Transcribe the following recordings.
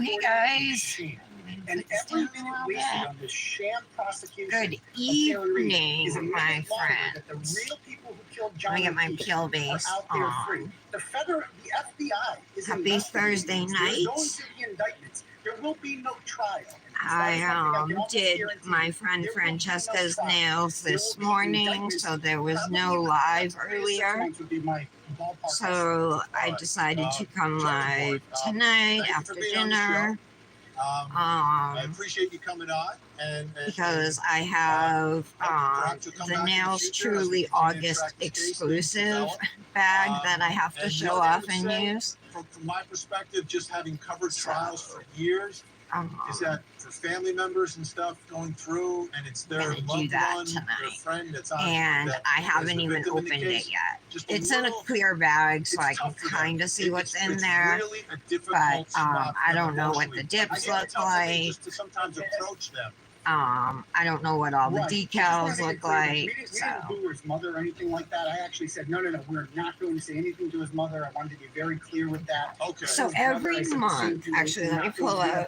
hey guys. And every minute wasted on this sham prosecution. Good evening, my friend. Let me get my peel base on. The FBI is Happy Thursday night. There will be no trial. I did my friend Francesca's nails this morning, so there was no live earlier. So I decided to come live tonight after dinner. I appreciate you coming on, because I have the Nails Truly August exclusive bag that I have to show off and use. From my perspective, just having covered trials for years, is that for family members and stuff going through, and it's their loved one, their friend that's on, and I haven't even opened it yet. It's in a clear bag, so I can kind of see what's in there, but I don't know what the dips look like. Sometimes approach them. I don't know what all the decals look like. We didn't do his mother or anything like that. I actually said, no, we're not going to say anything to his mother. I wanted to be very clear with that. Okay. So every month, actually, let me pull up.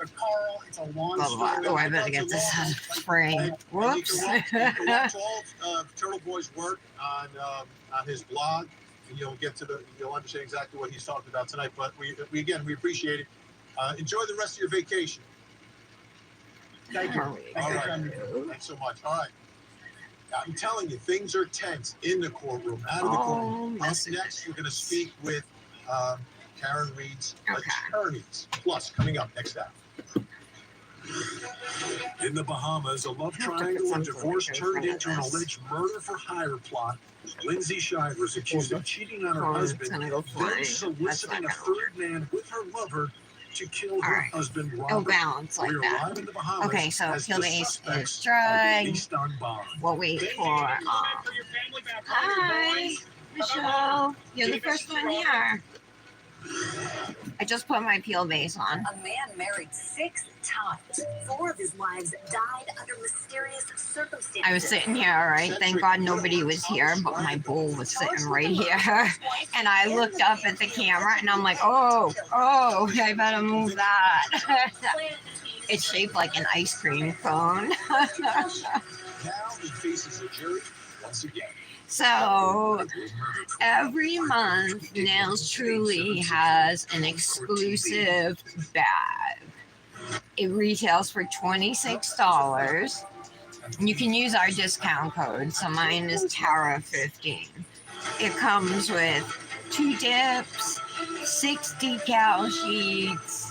Oh, I better get this out of the frame. Whoops. You can watch all Turtle Boy's work on his blog, and you'll understand exactly what he's talking about tonight. But we appreciate it. Enjoy the rest of your vacation. Thank you. All right. Thanks so much. All right. I'm telling you, things are tense in the courtroom, out of the courtroom. Up next, we're going to speak with Karen Reed's attorneys. Plus, coming up next hour. In the Bahamas, a love triangle and divorce turned into an alleged murder-for-hire plot. Lindsay Shiver is accused of cheating on her husband, then soliciting a third man with her lover to kill her husband, Robert. It'll balance like that. Okay, so peel base is dry. We'll wait for hi, Michelle. You're the first one here. I just put my peel base on. A man married 6 times. 4 of his wives died under mysterious circumstances. I was sitting here, all right. Thank God nobody was here, but my bowl was sitting right here. And I looked up at the camera and I'm like, oh, I better move that. It's shaped like an ice cream cone. Now he faces a jury once again. So every month, Nails Truly has an exclusive bag. It retails for $26. You can use our discount code, so mine is Tara15. It comes with 2 dips, 6 decal sheets,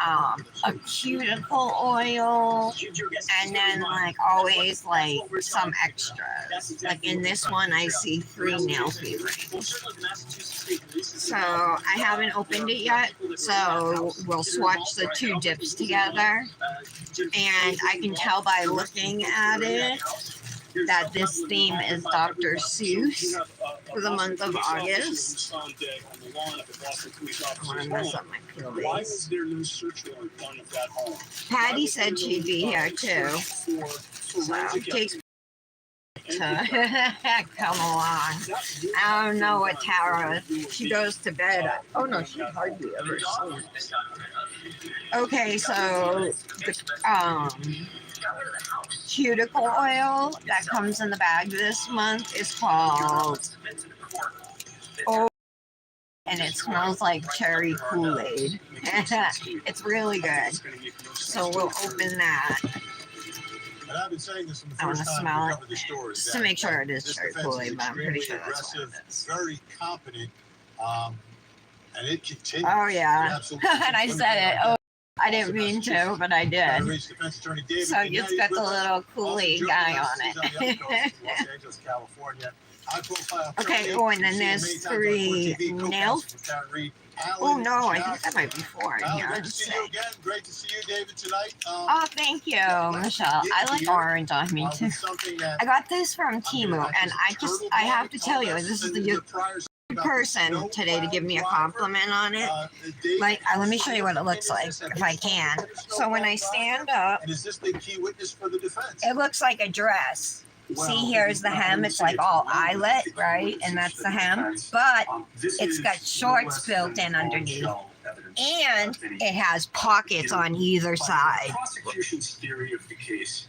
a cuticle oil, and then always some extras. Like in this one, I see 3 nail flavorings. So I haven't opened it yet, so we'll swatch the 2 dips together, and I can tell by looking at it that this theme is Dr. Seuss for the month of August. I want to mess up my peel base. Patty said she'd be here too. So it takes to come along. I don't know what Tara, she goes to bed. Oh no, she hardly ever sleeps. Okay, so the cuticle oil that comes in the bag this month is called and it smells like cherry Kool-Aid. It's really good. So we'll open that. And I've been saying this from the I want first to time smell we it covered the story. just to make sure it is cherry Kool-Aid, but I'm pretty sure that's what aggressive, it is. very competent, and it continues. Oh yeah, Absolutely. and I said it. Oh, I didn't mean to, but I did. So it's got the little Kool-Aid guy on it. Los California. Okay, oh, and then there's 3 nail. Oh no, I think that might be 4 in here. Great to see you again. Great to see you, David, tonight. Oh, thank you, Michelle. I like orange on me too. I got this from Temu, and I have to tell you, this is the person today to give me a compliment on it. Let me show you what it looks like, if I can. So when I stand up, it looks like a dress. See, here's the hem. It's like all eyelet, right? And that's the hem. But it's got shorts built in underneath. And it has pockets on either side. The prosecution's theory of the case.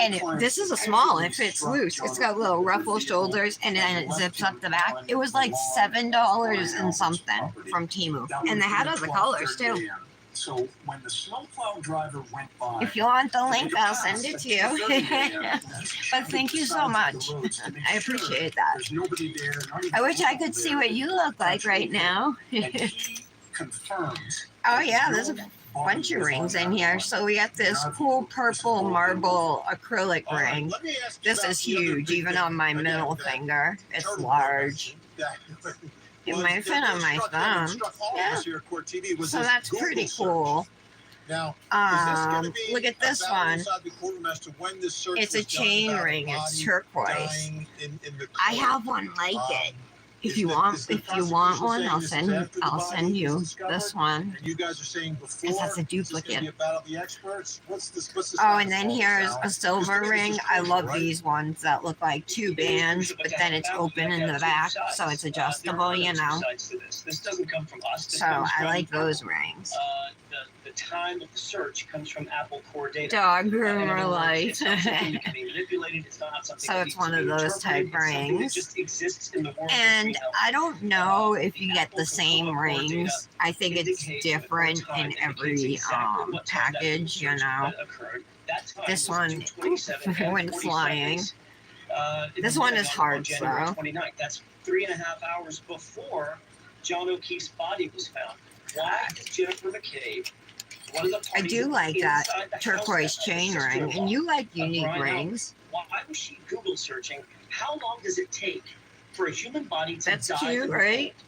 And this is a small, it fits loose. It's got little ruffle shoulders and then it zips up the back. It was like $7 and something from Temu. And they had other colors too. So when the snowplow driver went by, If you want the link, I'll send it to you. But thank you so much. I appreciate that. there's nobody there. I wish I could see what you look like right now. And he confirms. Oh yeah, there's a bunch of rings in here. So we got this cool purple marble acrylic ring. This is huge, even on my middle finger. It's large. It might fit on my thumb. Yeah. So that's pretty cool. Now, Look at this one. It's a chain ring. It's turquoise. I have one like it. If you want one, I'll send you this one. You guys are saying before Because that's a duplicate. What's Oh, and then here's a silver ring. I love these ones that look like two bands, but then it's open in the back, so it's adjustable, you know. This doesn't come from us. So I like those rings. The time of the search comes from Apple core data. Dog In groomer other words, life. it's not something that can be manipulated. It's not something So that it's needs one to of be those interpreted. type It's something that rings. just exists in the world And between I don't know if you get the same Apple Core data rings. I think it's indicates different what time in indicates every exactly what time that package, you search know. occurred. That time This was one 2:27 and went 40 flying. seconds, in This the one morning is on hard, January though. 29th. That's 3.5 hours before John O'Keefe's body was found. Why is Jennifer McCabe one of the I parties do like that inside the house turquoise that chain sister ring, involved? and you like unique Brian rings. Why was she Google searching? How long does it take for a human body to That's die? cute, from right? cold?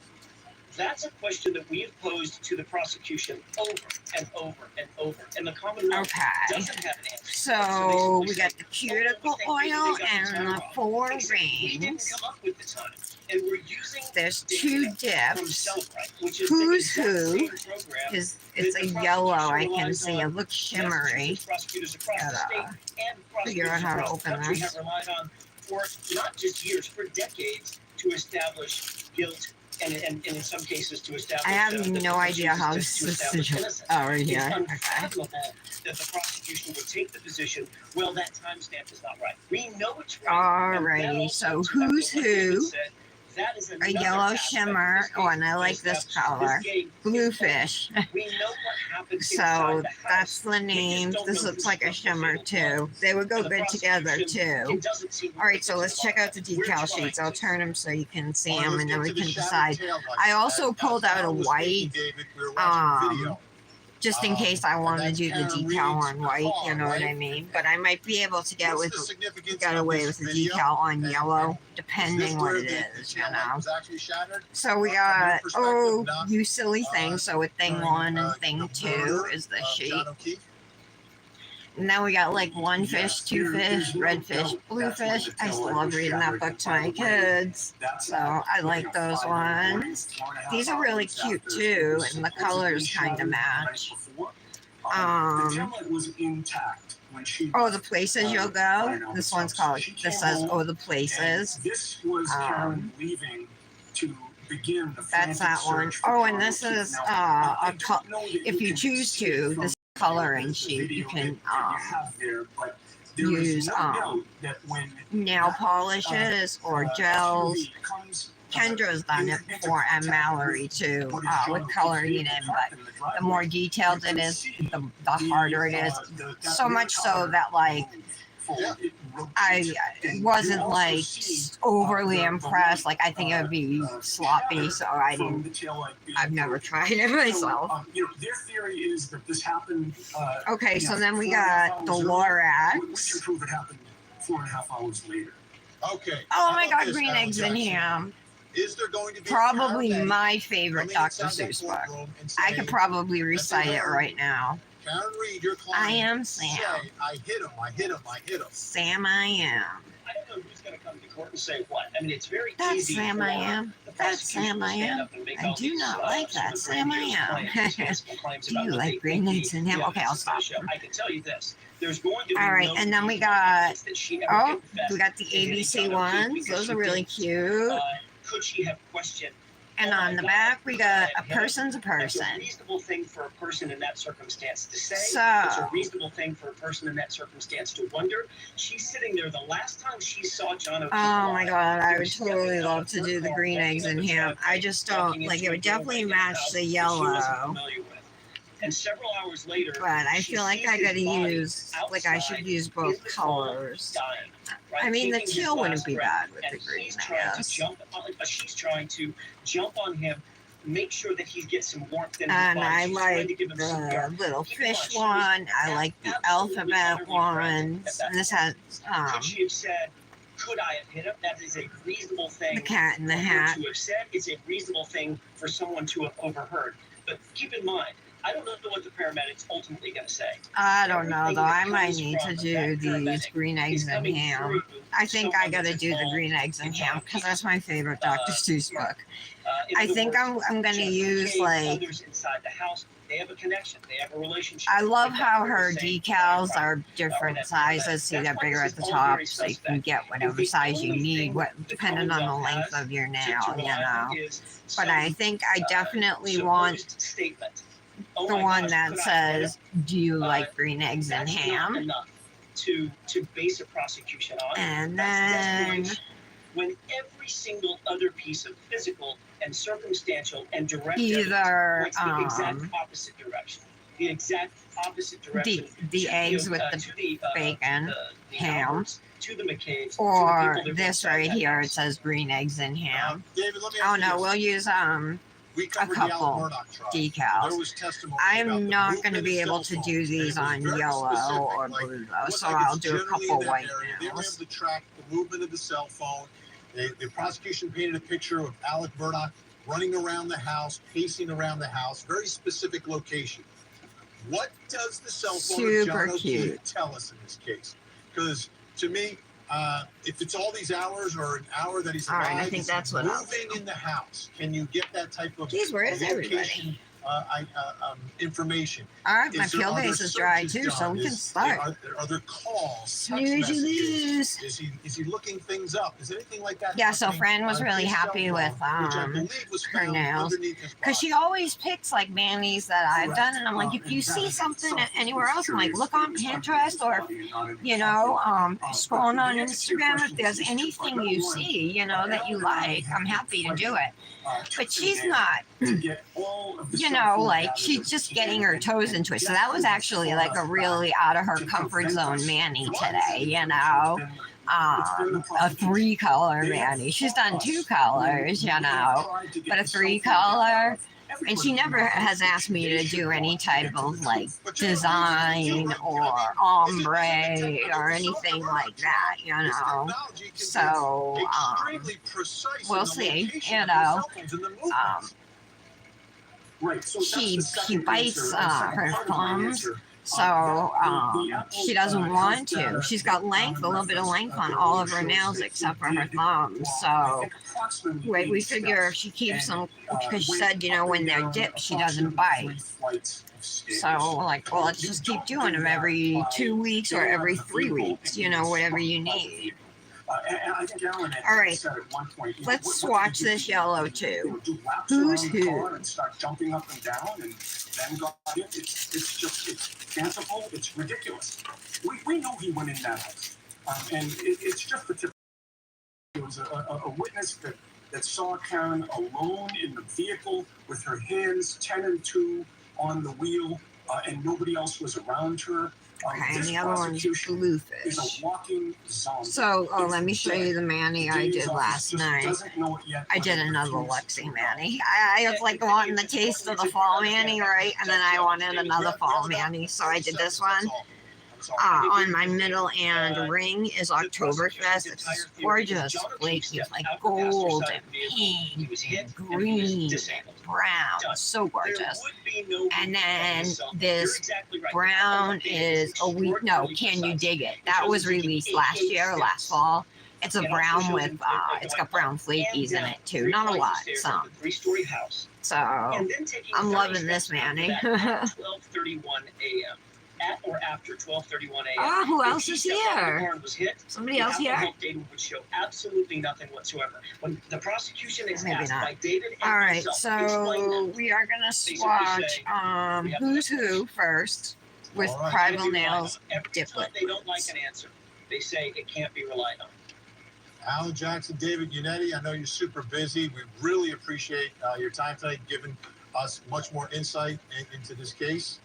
That's a question that we have posed to the prosecution over and over and over, and the Commonwealth Okay. doesn't have an answer. So they we got the cuticle oil and the 4 Except we didn't rings. come up with the time, and we're using There's 2 data from dips. Cellbrite, which is Who's the exact Who same program It's that a the yellow, I prosecution can relies see. It on. looks shimmery. Massachusetts prosecutors across the state Gotta and figure out prosecutors how to across the open country this. have relied on for not just years, for decades to establish guilt and in some cases to establish. I have that no the idea how to this establish is. innocence. Oh, right It's here. Okay. unfathomable that the prosecution would take the position, well, that timestamp is not right. We know it's right. Alrighty, so Who's Who, a yellow shimmer. Oh, and I like this color. Bluefish. We know what happened So inside the house. that's the name. This looks like a shimmer too. They would go good together too. It doesn't seem All right, so let's check out the decal sheets. I'll turn them so you can see them, and then we can decide. I also pulled out a white, just in case I want to do the decal on white. You know what I mean? But I might be able to get away with the decal on yellow, depending what it is. You know. So we got you silly thing. So with thing 1 and thing 2 is the sheet. And then we got like 1 fish, 2 fish, red fish, blue fish. I still love reading that book to my kids. So I like those ones. These are really cute too, and the colors kind of match. Oh, the places you'll go. This one's called. This says, "Oh, the places." This was Karen leaving to begin the That's that one. Oh, and this is if you choose to, this coloring sheet you can use nail polishes or gels. Kendra's done it before, and Mallory too, with coloring it in. But the more detailed it is, the harder it is. So much so that like I wasn't like overly impressed. Like I think it would be sloppy, so I didn't. I've never tried it myself. Their theory is that this happened. Okay, so then we got the Lorax. Which can prove it happened 4.5 hours later. Okay. Oh my God, green eggs and ham. Is there going to be Probably my favorite Dr. Seuss book. I could probably recite it right now. Karen Reed, your client, I am Sam. say, I hit him, I hit him, I hit him. Sam I am. I don't know who's going to come to court and say what. I mean, it's very That's easy Sam for I am. the That's prosecution Sam to I stand am. up and make I all do these, not like that. sort of Sam I grandiose am. claims, fanciful claims Do about you what like they green think eggs and ham? the Okay, I'll evidence stop. is gonna show. I can tell you this. There's going to be All right, no and then we reason got, that she ever oh, confessed we got the to any ABC kind of guilt ones. because Those she are really didn't. cute. Could she have questioned And on the back, we got a person's a It's person. a reasonable thing for a person in that circumstance to say. So- It's a reasonable thing for a person in that circumstance to wonder. She's sitting there. The last time she saw John O'Keefe Oh my alive, god, I he would was stepping totally out love of to her do the car, green walking eggs up and the ham. driveway, I just walking don't, like, into it a would definitely doorway in the match house the that she wasn't yellow. familiar with. And several hours later, But I she feel like sees I his gotta body use, like, I should outside use in both the cold, colors. dying, right? I mean, the Taking his teal wouldn't last be breath. bad with the And green, he's I trying to guess. she's trying to jump on him, make sure that he gets some warmth in his And body. I She's trying like to give him some the warmth. little Keep in mind, fish she was one. I like the absolutely alphabet utterly frantic ones. at that And this point. has Could she have said, could I have hit him? That is a reasonable thing the cat in the for her hat. to have said. It's a reasonable thing for someone to have overheard. But keep in mind, I don't know what the paramedics ultimately going to say. I don't know Everything though. that I might comes need to from do that these paramedic green eggs is and coming ham. through I think I someone gotta that's do the involved green eggs and in ham John because that's my favorite Dr. Seuss book. In I other think words, I'm gonna Jennifer use McCabe, like, others inside the house. They have a connection. They have a relationship. I love They've how got her the same decals crime. are different that's sizes. See, that's they're why bigger this at the is all top, very so you can suspect. get whatever The size you only need, thing what the depending on the Commonwealth length has of your to nail, you rely on know. is But some, I think I definitely want supposed statement. Oh the my one gosh, that could I have hit him? says, "Do you like green eggs and That's not ham?" enough to base a prosecution on. And That's then desperation. When every single other piece of physical and circumstantial and direct either evidence points the exact opposite direction. The exact opposite direction. the to eggs with the to the, bacon, the ham, Alberts, to the McCabe's, to the or people that were this inside right that here, it house. says green eggs and ham. David, let me Oh ask you no, this. we'll use We covered the couple Alan Murdoch trial. decals. There was testimony I'm about the not movement going to of be cell able to phones, do and it these was on very yellow specific, or like, blue it though, was so like I'll it's do a generally couple in that white area. They were able nails. to track the movement of the cell phone. The prosecution painted a picture of Alec Murdoch running around the house, pacing around the house, very specific location. What does the cell phone Super of John O'Keefe cute. tell us in this case? Because to me, if it's all these hours or an hour that he's All alive, right, I think he's that's what I'll moving do. in the house. Can you get that type of Geez, where is everybody? location information? All right, my Is there peel other base is dry searches too, so done? we can Is- start. Are there calls, text Snooze you messages? lose. Is he looking things up? Is anything like that? Yeah, so happening Fran was on really his cell happy phone, with which I believe was her found nails. underneath his Because she body? always picks like manis that I've done, and I'm like, if you see something anywhere else, I'm like, look on Pinterest or, you know, scrolling on Instagram. If there's anything you see, you know, that you like, I'm happy to do it. But she's not, you know, like she's just getting her toes into it. So that was actually like a really out of her comfort zone mani today, you know. A 3-color mani. She's done 2 colors, you know, but a 3-color. And she never has asked me to do any type of like design or ombre or anything like that, you know. So we'll see, you know. She bites her thumbs, so she doesn't want to. She's got length, a little bit of length on all of her nails except for her thumbs. So we figure if she keeps them, because she said, you know, when they're dipped, she doesn't bite. So like, well, let's just keep doing them every 2 weeks or every 3 weeks, you know, whatever you need. All right, let's swatch this yellow too. Who's who? And start jumping up and down, and then it's fanciful. It's ridiculous. We know he went in that house, and it's just the tip. There was a witness that saw Karen alone in the vehicle with her hands 10 and 2 on the wheel, and nobody else was around her. Okay, and the other one's bluefish. Is a walking zombie. So, let me show you the mani I did last night. I did another Luxie mani. I was like wanting the taste of the fall mani, right? And then I wanted another fall mani, so I did this one. On my middle and ring is Oktoberfest. It's this gorgeous, flaky, like gold and pink and green and brown. So gorgeous. And then this brown is Can You Dig It? That was released last year, last fall. It's a brown with, it's got brown flakies in it too. Not a lot, some. So, I'm loving this mani. 12:31 a.m. at or after 12:31 a.m. Ah, who If else he is stepped out of the here? car and was hit, Somebody the else Apple here? Health data would show absolutely nothing whatsoever. When the prosecution is Maybe asked not. by David and All right, himself, explain so that. we are gonna swatch Who's Who first with All right. Primal Can't be relied on. Nails Every Diplet. time they don't like an answer, they say it can't be relied on. Alan Jackson, David Unetti, I know you're super busy. We really appreciate your time tonight, giving us much more insight into this case.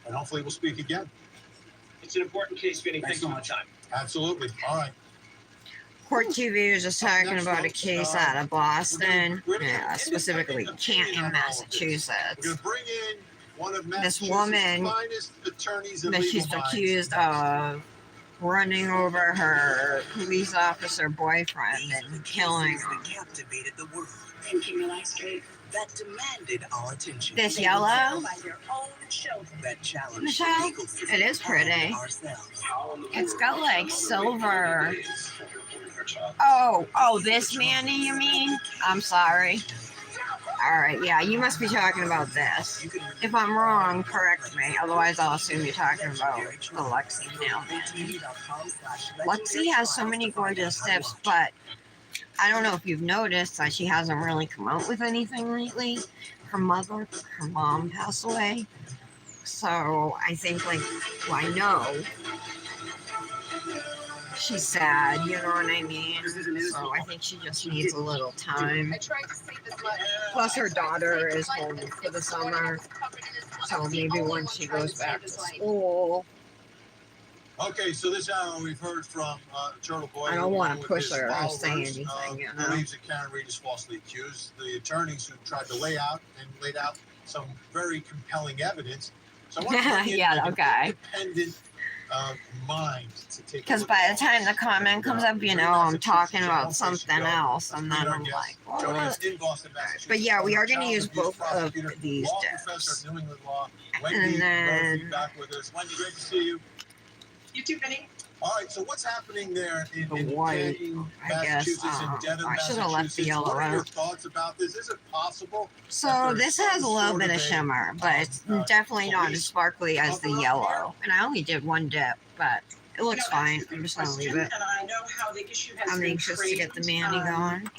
And hopefully we'll speak again. It's an important case, Vinny. Thanks so for the much. time. Absolutely. All right. Court TV was just talking about a case out of Boston, yeah, specifically Canton, Massachusetts. We're going to bring in one of This Massachusetts' woman finest attorneys and that legal she's minds. accused of running over her police officer boyfriend and killing him. That captivated the world, Thank you, Eli Straight. that demanded our attention, This yellow, By their own children. that challenged Michelle, legal system it is pretty. and ourselves. It's got like silver. Oh, this Manny, you mean? I'm sorry. All right, yeah, you must be talking about this. You can If I'm wrong, correct me. Otherwise, I'll assume you're talking about the Lexi nail man. Lexi has so many gorgeous tips, but I don't know if you've noticed that she hasn't really come out with anything lately. Her mom passed away. So I think, like, well, I know she's sad, you know what I mean? So I think she just needs a little time. Plus, her daughter is home for the summer. So maybe when she goes back to school. Okay, so this hour we've heard from Turtle Boy. I don't want to with push his her or followers, say anything, you know. Believes that Karen Reed is falsely accused. The attorneys who tried to laid out some very compelling evidence. So I want to bring in Yeah, an okay. independent mind to take. Because by the time the comment comes up, you know, I'm talking about something else, and then I'm like, what? In Boston, Massachusetts. But yeah, we are going to Child use abuse both of prosecutor, these law dips. professor at New England Law. And Wendy then- Murphy back with us. Wendy, great to see you. You too, Vinny. All right, so what's happening there in The white, Canton, I guess, Massachusetts, and Dedham, I should have left the Massachusetts? yellow What are your out. thoughts about this? Is it possible? So this has a little bit of shimmer, but it's definitely not as sparkly as the yellow. And I only did one dip, but it looks fine. I'm just going to leave it. And I know how the issue has I'm been anxious to get the Manny framed. going.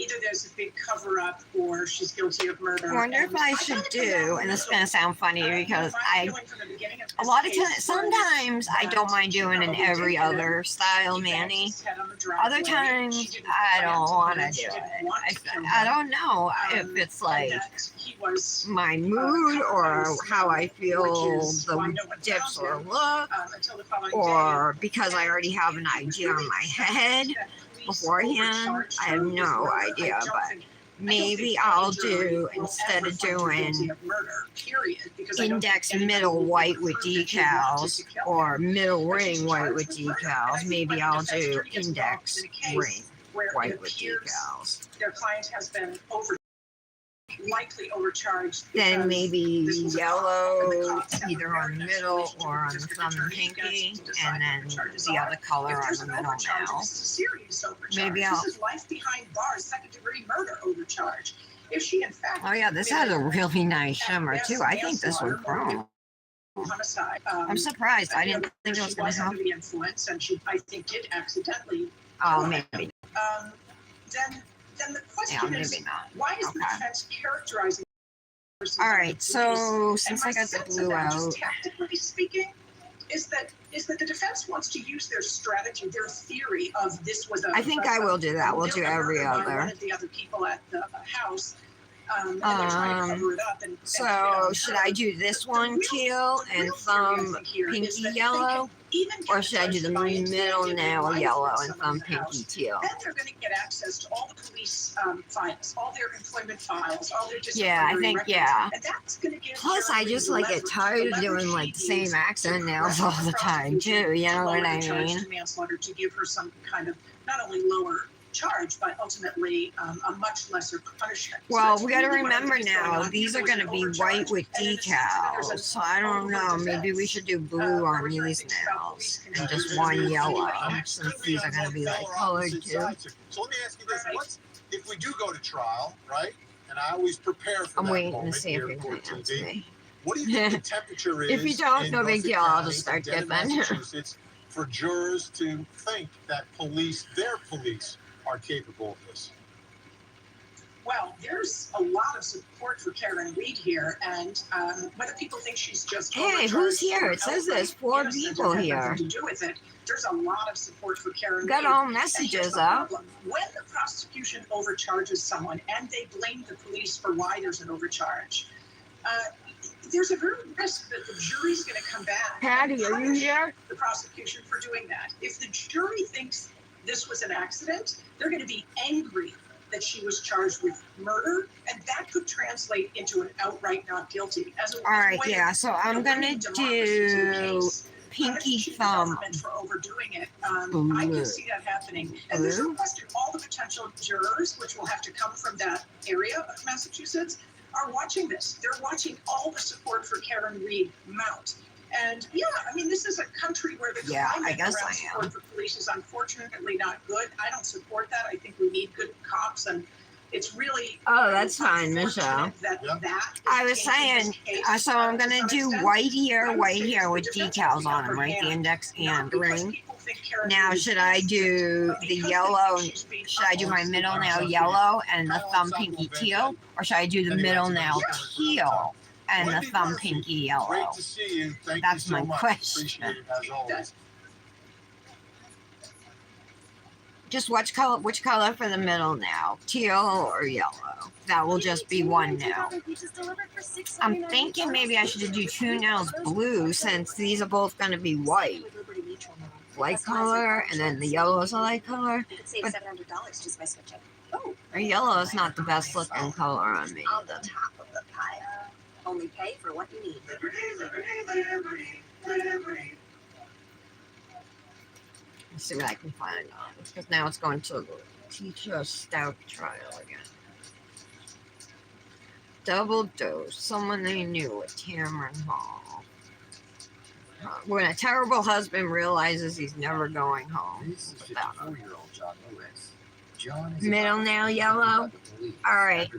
Either there's a big cover up or she's guilty of murder. I wonder if And I gotta should figure out do, what and this is the- going to sound funny because my feeling from the beginning of a this lot of case times, was sometimes I that don't mind she doing an probably every did get other style he banged Manny. his head on the Other driveway. times, She didn't I plan don't to want kill to him. do She didn't it. want to kill I him. don't know if And it's like that he was, my mood or how I feel why the no one dips found or him, look, until the following or day. because I already have an idea in my head beforehand. I have no idea, but maybe I'll do, instead of doing index middle white with decals or middle ring white with decals, maybe I'll do index ring white with decals. Their client has been likely overcharged. Then because maybe this was a yellow crime and the cops have a either very on the nice middle relationship or on with the district thumb attorney pinky, gets to decide and then what charges the are. other color If on there's the an middle overcharge, nail. this is a serious overcharge. Maybe I'll- This is life behind bars, second-degree murder overcharge. If she in fact Oh yeah, this has a really nice shimmer too. I think this would chrome. homicide. I'm surprised. I didn't think it was she going was to under happen. the influence, and she, I think, did accidentally. Oh, maybe. Then the Yeah, question is, maybe not. why is the Okay. defense characterizing the person All as right, a so police? since And I my got the sense of blue that, out, just tactically speaking, is that the defense wants to use their strategy, their theory of this was a. I think I will do that. We'll do a every murder by other. One of the other people at the house. And they're trying to cover it up and So pin it on should her. I do this The one real- teal the and real theory, I thumb think, here is pinky that they yellow? can even Or should I do the capitalize by middle intending nail life yellow with and someone thumb in the house. pinky teal? Then they're going to get access to all the police files, all their employment files, all their Yeah, I disciplinary think, records. yeah. And that's going to give Plus, Karen I just the like get leverage- tired of the doing leverage like the she same needs accent to nails press all the time prosecution too. You know to what lower I the charge mean? to manslaughter, to give her some kind of not only lower charge, but ultimately a much lesser punishment. So Well, that's we got to really what I remember think is going now, on. these There are was going an to be overcharge, white with and in a sense that there's decals. So I don't know. Maybe we should do blue on these nails and just one yellow, since these are going to be like colored too. So let me ask you this: What's if we do go to trial, right? And I always prepare for I'm that waiting moment to see if here you're for going to answer TV. me. What do you think the temperature is? If you don't, in no big Norfolk deal. I'll County just start and Denton, dipping. Massachusetts, for jurors to think that their police, are capable of this? Well, there's a lot of support for Karen Reed here, and whether people think she's just Hey, who's here? It says there's 4 people here. To do with it, there's a lot of support for Karen Got Reed. all And here's messages the up. problem. When the prosecution overcharges someone and they blame the police for why there's an overcharge, there's a real risk that the jury's going to come back. Patty, and are you punish here? the prosecution for doing that. If the jury thinks this was an accident, they're going to be angry that she was charged with murder, and that could translate into an outright not guilty. All right, yeah. So I'm gonna do pinky thumb. For overdoing it, I can see that happening. And there's no question, all the potential jurors, which will have to come from that area of Massachusetts, are watching this. They're watching all the support for Karen Reed mount. And yeah, I mean, this is a country where the climate around support for police is unfortunately not good. I don't support that. I think we need good cops, and it's really that's fine, Michelle. I was saying, so I'm gonna do white here with decals on them, right? The index and ring. Now, should I do the yellow? Should I do my middle nail yellow and the thumb pinky teal, or should I do the middle nail teal and the thumb pinky yellow? Great to see you. Thank That's you so my much. question. Appreciate it as always. Just which color for the middle now? Teal or yellow? That will just be one now. I'm thinking maybe I should do 2 nails blue, since these are both going to be white. Light color, and then the yellow is a light color. But the yellow is not the best looking color on me. On the top of the pile. Only pay for what you need. Let's see what I can find on, because now it's going to the teacher stout trial again. Double dose. Someone they knew at Cameron Hall. When a terrible husband realizes he's never going home. This is 54-year-old John Lewis. John is Middle nail yellow? All right.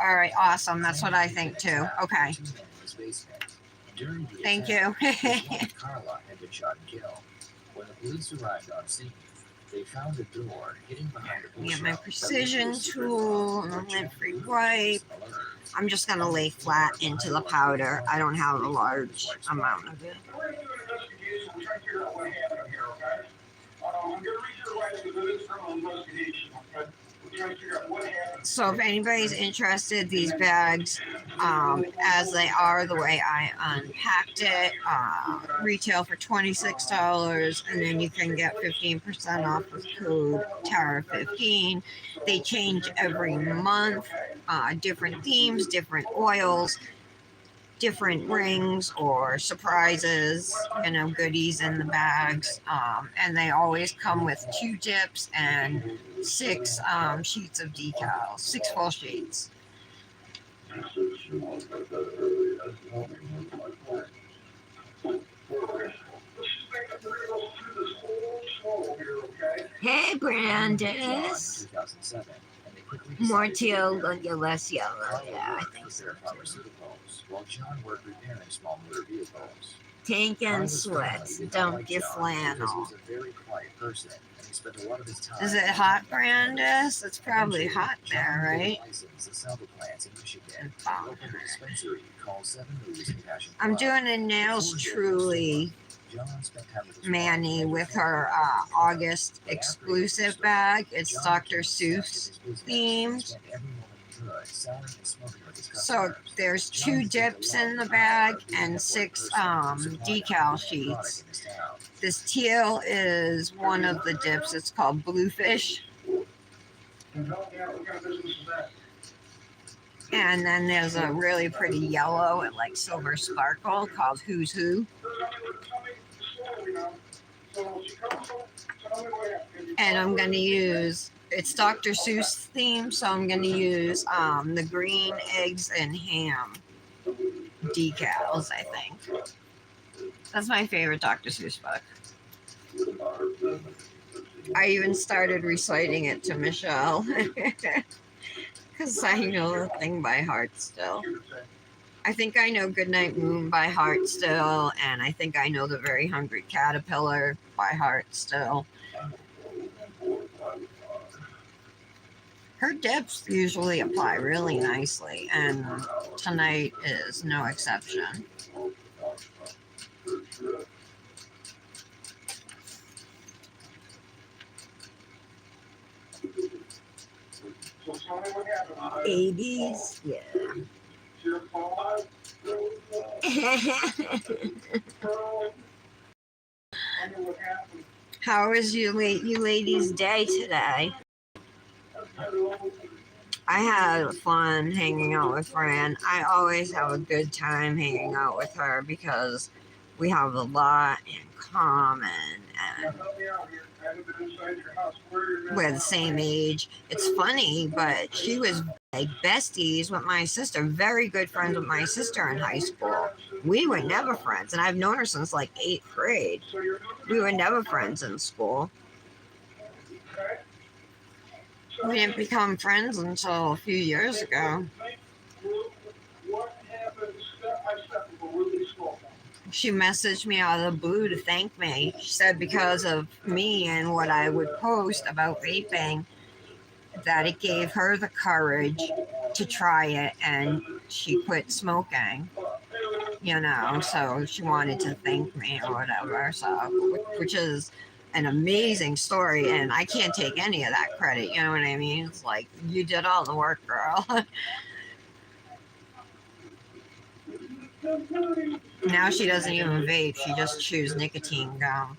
All right, awesome. That's what I think too. Okay. Thank you. Carla had been shot and killed. When the police arrived on scene, they found a door hidden behind a Get my precision tool and a lint-free wipe. I'm just going to lay flat into the powder. I don't have a large amount of it. We're going to do an investigation. We're trying to figure out what happened here, okay? I'm going to read your rights because it is criminal investigation, okay? We're trying to figure out what happened. So if anybody's interested, these bags, as they are the way I unpacked it, retail for $26, and then you can get 15% off with code TARA15. They change every month, different themes, different oils, different rings or surprises, goodies in the bags. And they always come with Q-tips and 6 sheets of decals, 6 full sheets. Hey, Brandis. More teal, less yellow. Yeah, I think so. While John worked repairing small motor vehicles. Tank and sweats, don't get flannel. He was a very quiet person, and he spent a lot of his time. Is it hot, Brandis? It's probably hot there, right? I'm doing a nails truly Manny with her August exclusive bag. It's Dr. Seuss themed. So there's 2 dips in the bag and 6 decal sheets. This teal is one of the dips. It's called Bluefish. And then there's a really pretty yellow and like silver sparkle called Who's Who. And I'm going to use, it's Dr. Seuss theme, so I'm going to use the green eggs and ham decals, I think. That's my favorite Dr. Seuss book. I even started reciting it to Michelle. Because I know the thing by heart still. I think I know Goodnight Moon by heart still, and I think I know The Very Hungry Caterpillar by heart still. Her dips usually apply really nicely, and tonight is no exception. So tell me what happened. 80s, yeah. Your fault. Tell me what happened. How was you ladies' day today? I had fun hanging out with Fran. I always have a good time hanging out with her because we have a lot in common and Help me out here. I haven't been inside your house. Where are you we're the same age. It's funny, but she was like besties with my sister, very good friends with my sister in high school. We were never friends, and I've known her since like 8th grade. We were never friends in school. We didn't become friends until a few years ago. What happened step by step of a really slow? She messaged me out of the blue to thank me. She said because of me and what I would post about vaping, that it gave her the courage to try it and she quit smoking. You know, so she wanted to thank me or whatever. So, which is an amazing story, and I can't take any of that credit. You know what I mean? It's like you did all the work, girl. Now she doesn't even vape; she just chews nicotine gum.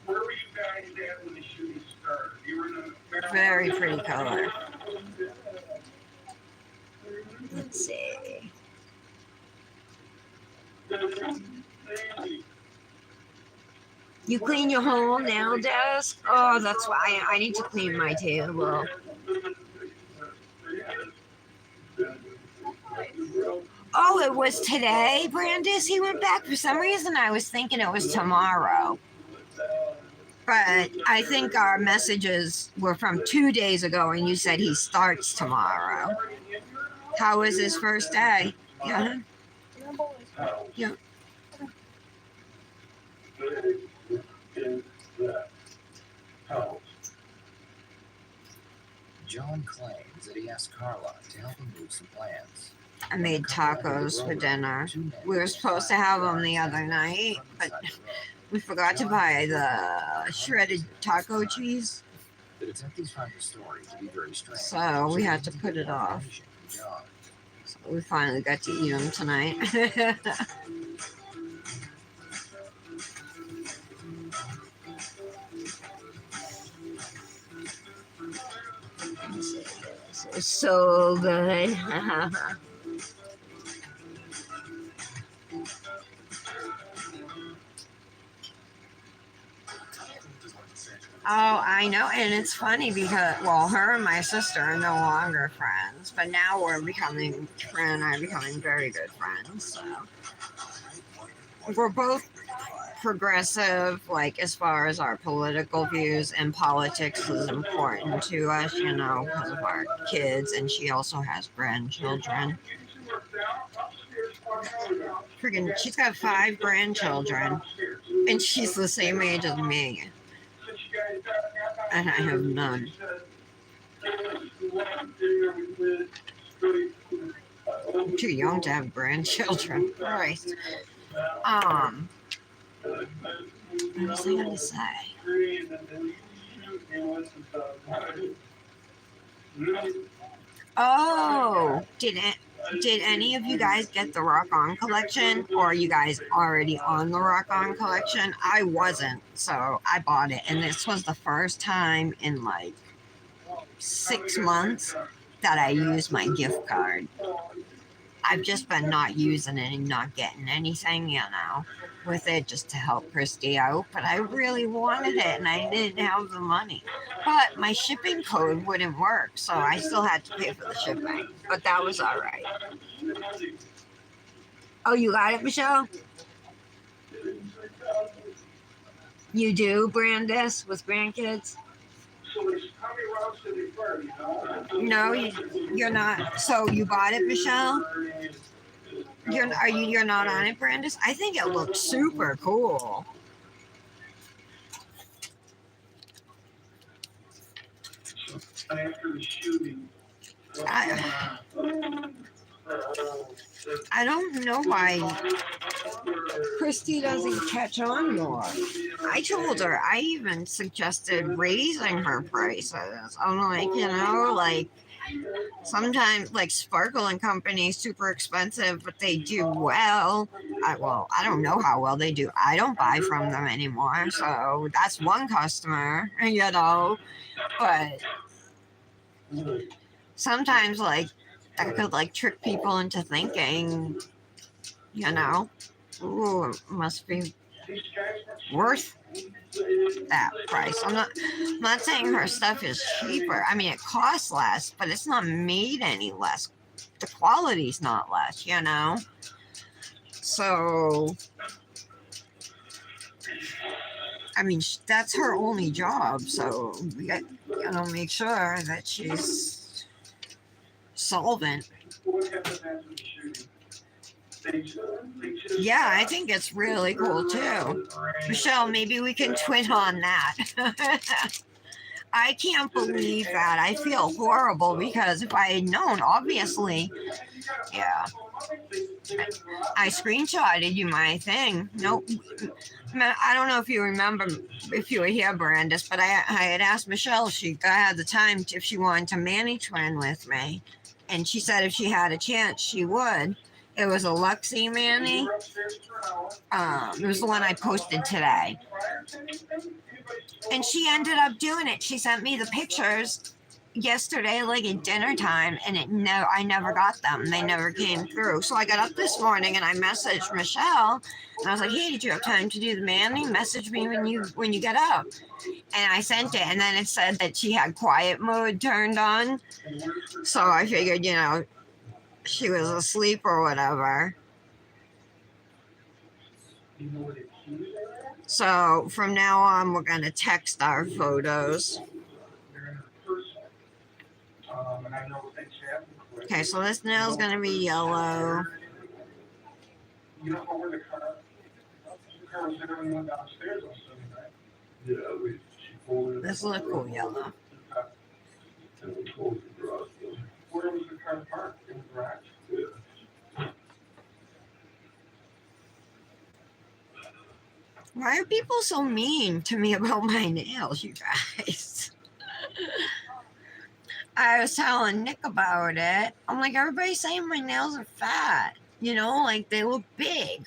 Where were you guys at when the shooting started? You were in a Very pretty color. Let's see. You clean your whole nail desk? Oh, that's why I need to clean my table. Oh, it was today, Brandis. He went back. For some reason, I was thinking it was tomorrow. But I think our messages were from 2 days ago, and you said he starts tomorrow. How was his first day? Yeah. Yeah. John claims that he asked Carla to help him move some plants. I made tacos for dinner. We were supposed to have them the other night, but we forgot to buy the shredded taco cheese. The detectives find the story to be very strange. So we had to put it off. So we finally got to eat them tonight. It's so good. Oh, I know, and it's funny because, well, her and my sister are no longer friends, but now Fran and I are becoming very good friends. So we're both progressive, like as far as our political views, and politics is important to us, you know, because of our kids, and she also has grandchildren. Friggin', she's got 5 grandchildren, and she's the same age as me. And I have none. I'm too young to have grandchildren. Christ. What was I going to say? Oh, did any of you guys get the Rock On collection, or are you guys already on the Rock On collection? I wasn't, so I bought it, and this was the first time in like 6 months that I used my gift card. I've just been not using it and not getting anything, you know, with it just to help Christy out, but I really wanted it and I didn't have the money. But my shipping code wouldn't work, so I still had to pay for the shipping, but that was all right. Oh, you got it, Michelle? You do, Brandis, with grandkids? No, you're not. So you bought it, Michelle? you're not on it, Brandis? I think it looks super cool. After the shooting, I don't know why Christy doesn't catch on more. I told her, I even suggested raising her prices. I'm like, like sometimes like Sparkle and Company is super expensive, but they do well. I don't know how well they do. I don't buy from them anymore, so that's one customer, But sometimes like that could like trick people into thinking, ooh, it must be worth that price. I'm not saying her stuff is cheaper. I mean, it costs less, but it's not made any less. The quality's not less, So, I mean, that's her only job. So we got, make sure that she's solvent. Yeah, I think it's really cool too. Michelle, maybe we can twin on that. I can't believe that. I feel horrible because if I had known, obviously, yeah. I screenshotted you my thing. Nope. I don't know if you remember, if you were here, Brandis, but I had asked Michelle if she had the time, if she wanted to Manny twin with me. And she said if she had a chance, she would. It was a Luxie Manny. It was the one I posted today. And she ended up doing it. She sent me the pictures yesterday, like at dinner time, and I never got them. They never came through. So I got up this morning and I messaged Michelle, and I was like, "Hey, did you have time to do the Manny? Message me when you get up." And I sent it, and then it said that she had quiet mode turned on. So I figured, she was asleep or whatever. So from now on, we're going to text our photos. Okay, so this nail's going to be yellow. This will look cool yellow. Why are people so mean to me about my nails, you guys? I was telling Nick about it. I'm like, everybody's saying my nails are fat. Like they look big.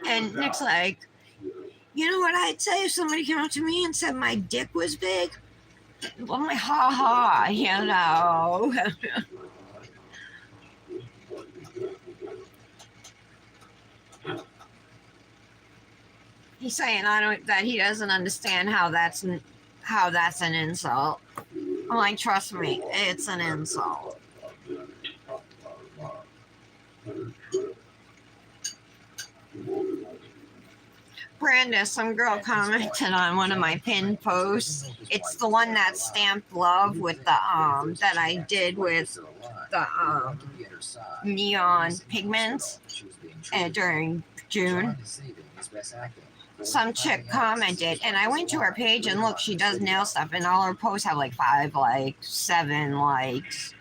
And Nick's like, you know what I'd say if somebody came up to me and said my dick was big? I'm like, ha ha, He's saying that he doesn't understand how that's an insult. I'm like, trust me, it's an insult. Brandis, some girl commented on one of my pinned posts. It's the one that stamped love with the that I did with the neon pigments during June. Some chick commented, and I went to her page and look, she does nail stuff, and all her posts have like 5 likes, 7 likes.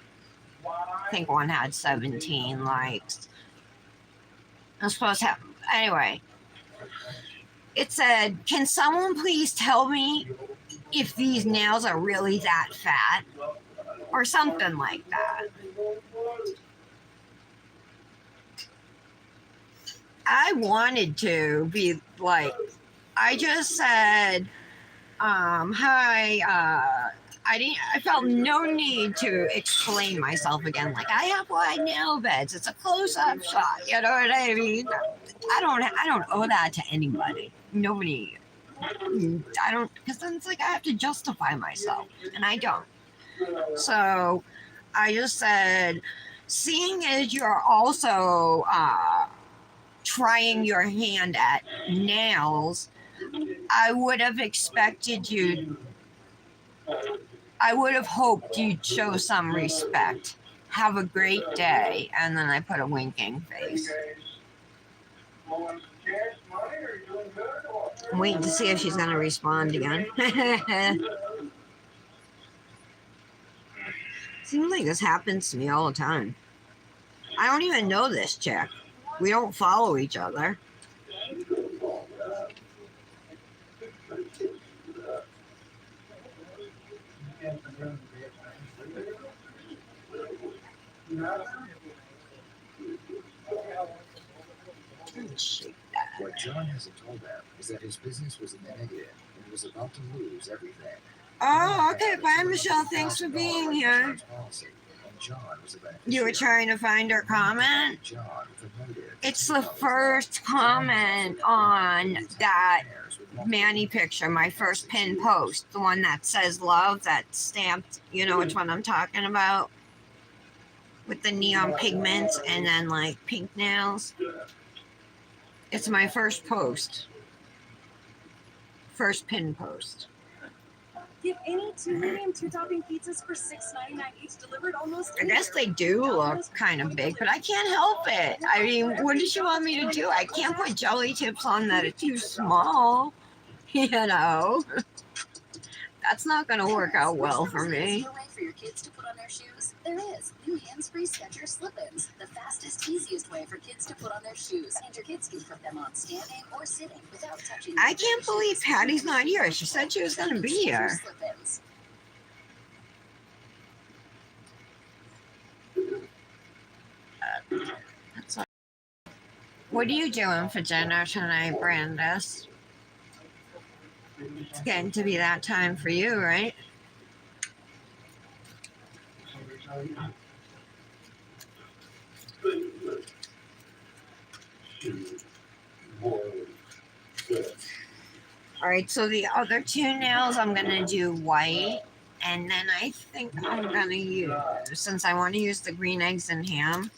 I think one had 17 likes. I'm supposed to have, anyway. It said, can someone please tell me if these nails are really that fat? Or something like that. I wanted to be like, I just said, hi, I felt no need to explain myself again. Like, I have wide nail beds. It's a close-up shot. You know what I mean? I don't owe that to anybody. Nobody. I don't, because then it's like I have to justify myself, and I don't. So I just said, seeing as you're also trying your hand at nails, I would have expected you, I would have hoped you'd show some respect. Have a great day. And then I put a winking face. I'm waiting to see if she's gonna respond again. Seems like this happens to me all the time. I don't even know this chick. We don't follow each other. Shake that. What John hasn't told them is that his business was in the negative and was about to lose everything. Oh, okay. Bye, Michelle. Thanks for being here. You were trying to find her comment? It's the first comment on that Manny picture, my first pinned post. The one that says love, that's stamped. You know which one I'm talking about? With the neon pigments and then like pink nails. It's my first post. First pinned post. Get any 2 medium 2-topping pizzas for $6.99 each, delivered almost. I guess they do look kind of big, but I can't help it. I mean, what does she want me to do? I can't put jelly tips on that are too small. You know, that's not going to work out well for me. For your kids to put on their shoes, there is new hands-free Skechers slip-ins, the fastest, easiest way for kids to put on their shoes, and your kids can put them on standing or sitting without touching. I can't believe Patty's not here. She said she was going to be here. What are you doing for dinner tonight, Brandis? It's getting to be that time for you, right? All right, so the other two nails I'm gonna do white, and then I think I'm gonna use, since I want to use the green eggs and ham,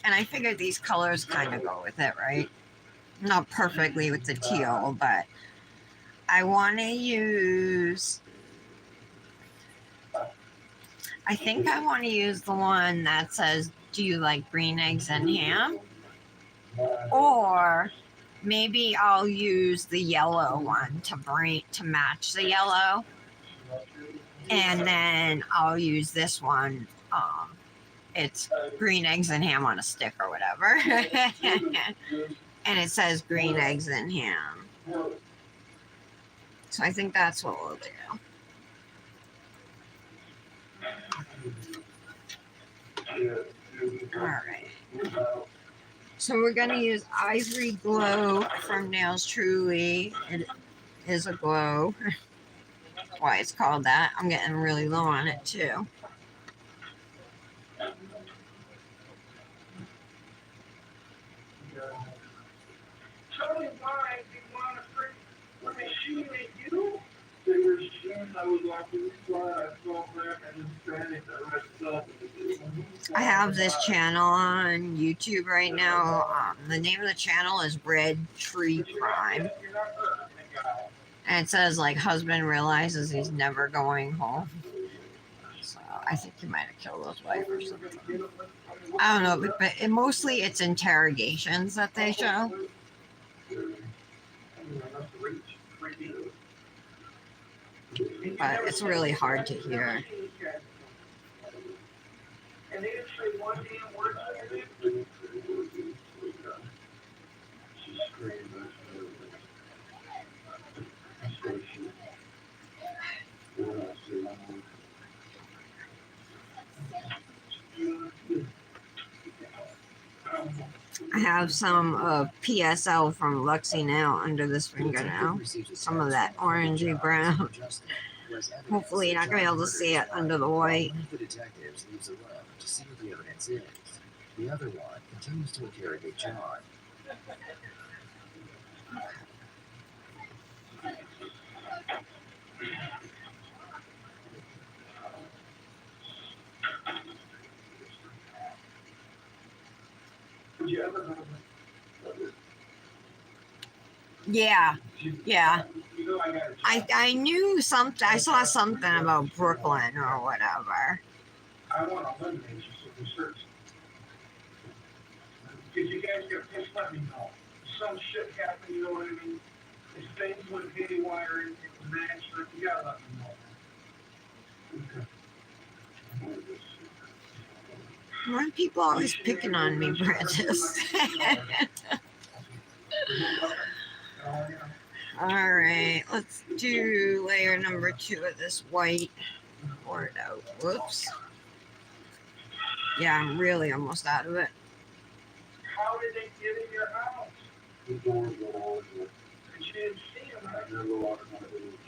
and I figured these colors kind of go with it, right? Not perfectly with the teal, but I want to use, I think I want to use the one that says, do you like green eggs and ham? Or maybe I'll use the yellow one to match the yellow. And then I'll use this one. It's green eggs and ham on a stick or whatever. And it says green eggs and ham. So I think that's what we'll do. All right. So we're going to use Ivory Glow from Nails Truly. It is a glow. Why it's called that. I'm getting really low on it too. I have this channel on YouTube right now. The name of the channel is Red Tree Crime. And it says, like, husband realizes he's never going home. So I think he might have killed his wife or something. I don't know, but mostly it's interrogations that they show. But it's really hard to hear. I have some PSL from Luxie Nail under this fingernail. Some of that orangey brown. Hopefully you're not going to be able to see it under the white. One of the detectives leaves alone to see what the evidence is. The other one continues to interrogate John. Yeah. I knew something. I saw something about Brooklyn or whatever. I want to eliminate you from the search. If you guys get pissed, let me know. some shit happen, you know what I mean? If things went haywire and match, you gotta let them know. Why are people always picking on me, Brantis? All right, let's do layer number 2 of this white board out. Whoops. Yeah, I'm really almost out of it. How did they get in your house? The doors were all open. You didn't see them, right? Never locked my doors.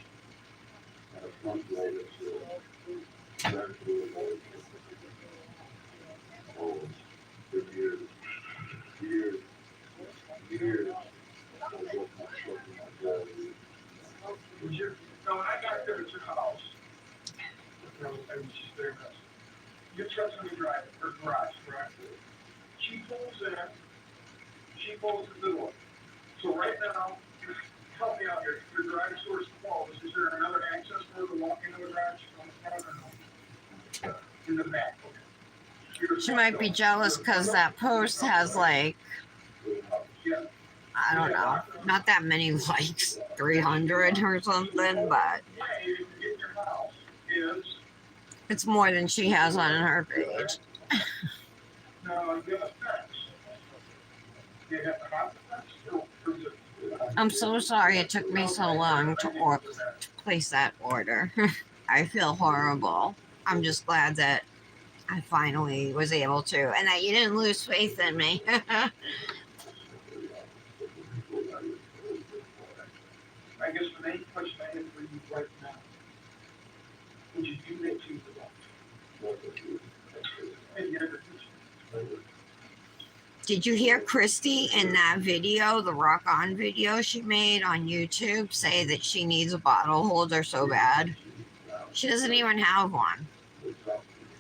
At a front door that's actually a door. Oh, for years. Years. Years. I built my truck and my driveway. No, when I got there at your house, I was just there. Your truck's in the drive, or garage, correct? She pulls in, she pulls the door. So right now, help me out here. Your garage door is closed. Is there another access door to walk into the garage on the front or no? In the back, okay. She might be jealous because that post has like, I don't know, not that many likes, 300 or something, but it's more than she has on her page. I'm so sorry it took me so long to place that order. I feel horrible. I'm just glad that I finally was able to, and that you didn't lose faith in me. I guess the main question I have for you right now, would you do that to the Did you hear Christy in that video, the Rock On video she made on YouTube, say that she needs a bottle holder so bad? She doesn't even have one.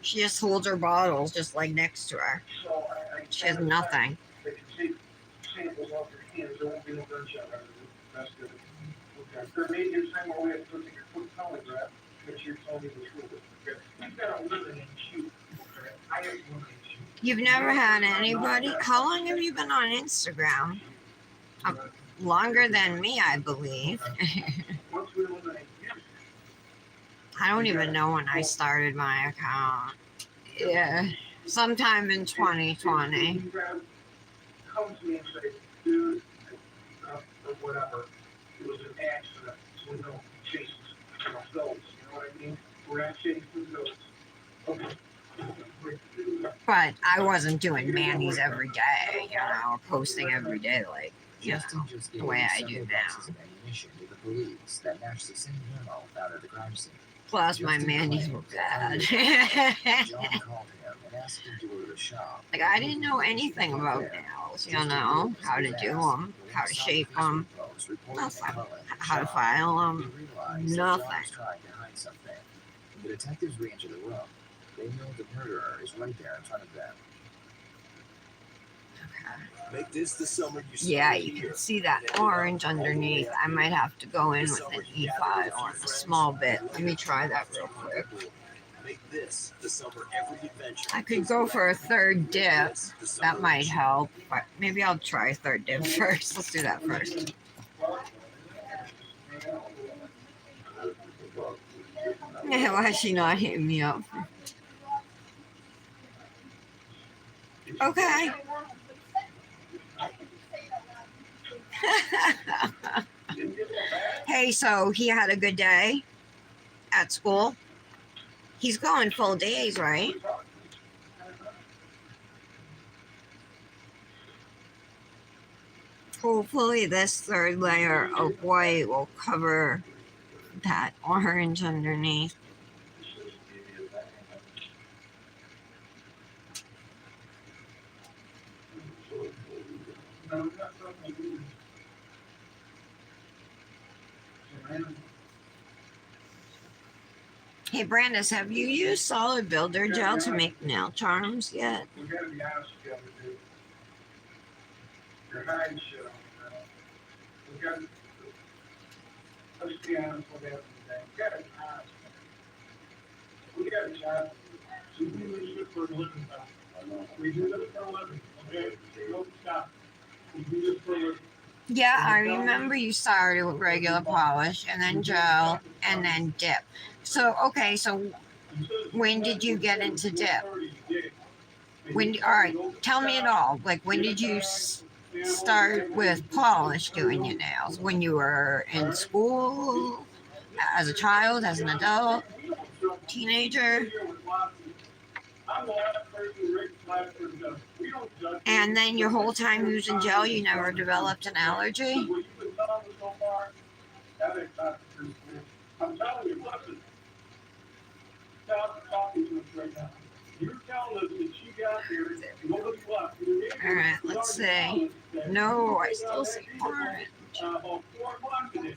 She just holds her bottles just like next to her. She has nothing. They can take samples off your hands, there won't be no gunshot residue. That's good. Okay. There may be a time where we have to take a quick polygraph, but you're telling me the truth. Okay. You've got a limiting shoot. Okay. I have a limiting shoot. You've never had anybody? How long have you been on Instagram? Longer than me, I believe. Once we eliminate you, I don't even know when I started my account. Yeah, sometime in 2020. you gotta come to me and say, dude, or whatever, it was an accident, so we don't chase ghosts, you know what I mean? We're not chasing ghosts. Okay. But I wasn't doing Manny's every day, you know, posting every day like, you Justin know, just the gave way I several do boxes now. of ammunition to the police that matched the same ammo found at the crime scene. Plus, my Justin Manny's claimed were that bad. John called him and asked him to go to the shop. Like, I didn't know anything about nails, you know, how to do them, how to shape them, nothing, how to file them, nothing. Trying to hide something. The detectives re-enter the room. They know the murderer is right there in front of them. Okay. Make this the summer you Yeah, you can see that orange underneath. I might have to go in with an E5 on a small bit. Let me try that real quick. Make this the summer every adventure. I could go for a third dip. That might help, but maybe I'll try a third dip first. Let's do that first. Yeah, why is she not hitting me up? Okay. Hey, so he had a good day at school? He's going full days, right? Hopefully this third layer of white will cover that orange underneath. Hey Brandis, have you used solid builder gel to make nail charms yet? we gotta be honest with you, dude. You're hiding shit on me, man. We gotta, let's be honest with you today. We gotta be honest. We gotta be honest. We do this for a living now. We do this for a living, okay? Don't stop. We do this for a living. Yeah, I remember you started with regular polish and then gel and then dip. So, okay, so when did you get into dip? All right, tell me it all. Like, when did you start with polish doing your nails? When you were in school, as a child, as an adult, teenager? And then your whole time using gel, you never developed an allergy? I'm telling you, listen. Stop talking to us right now. You're telling us that she got here, nobody left. All right, let's see. No, I still see orange. About 4 o'clock today.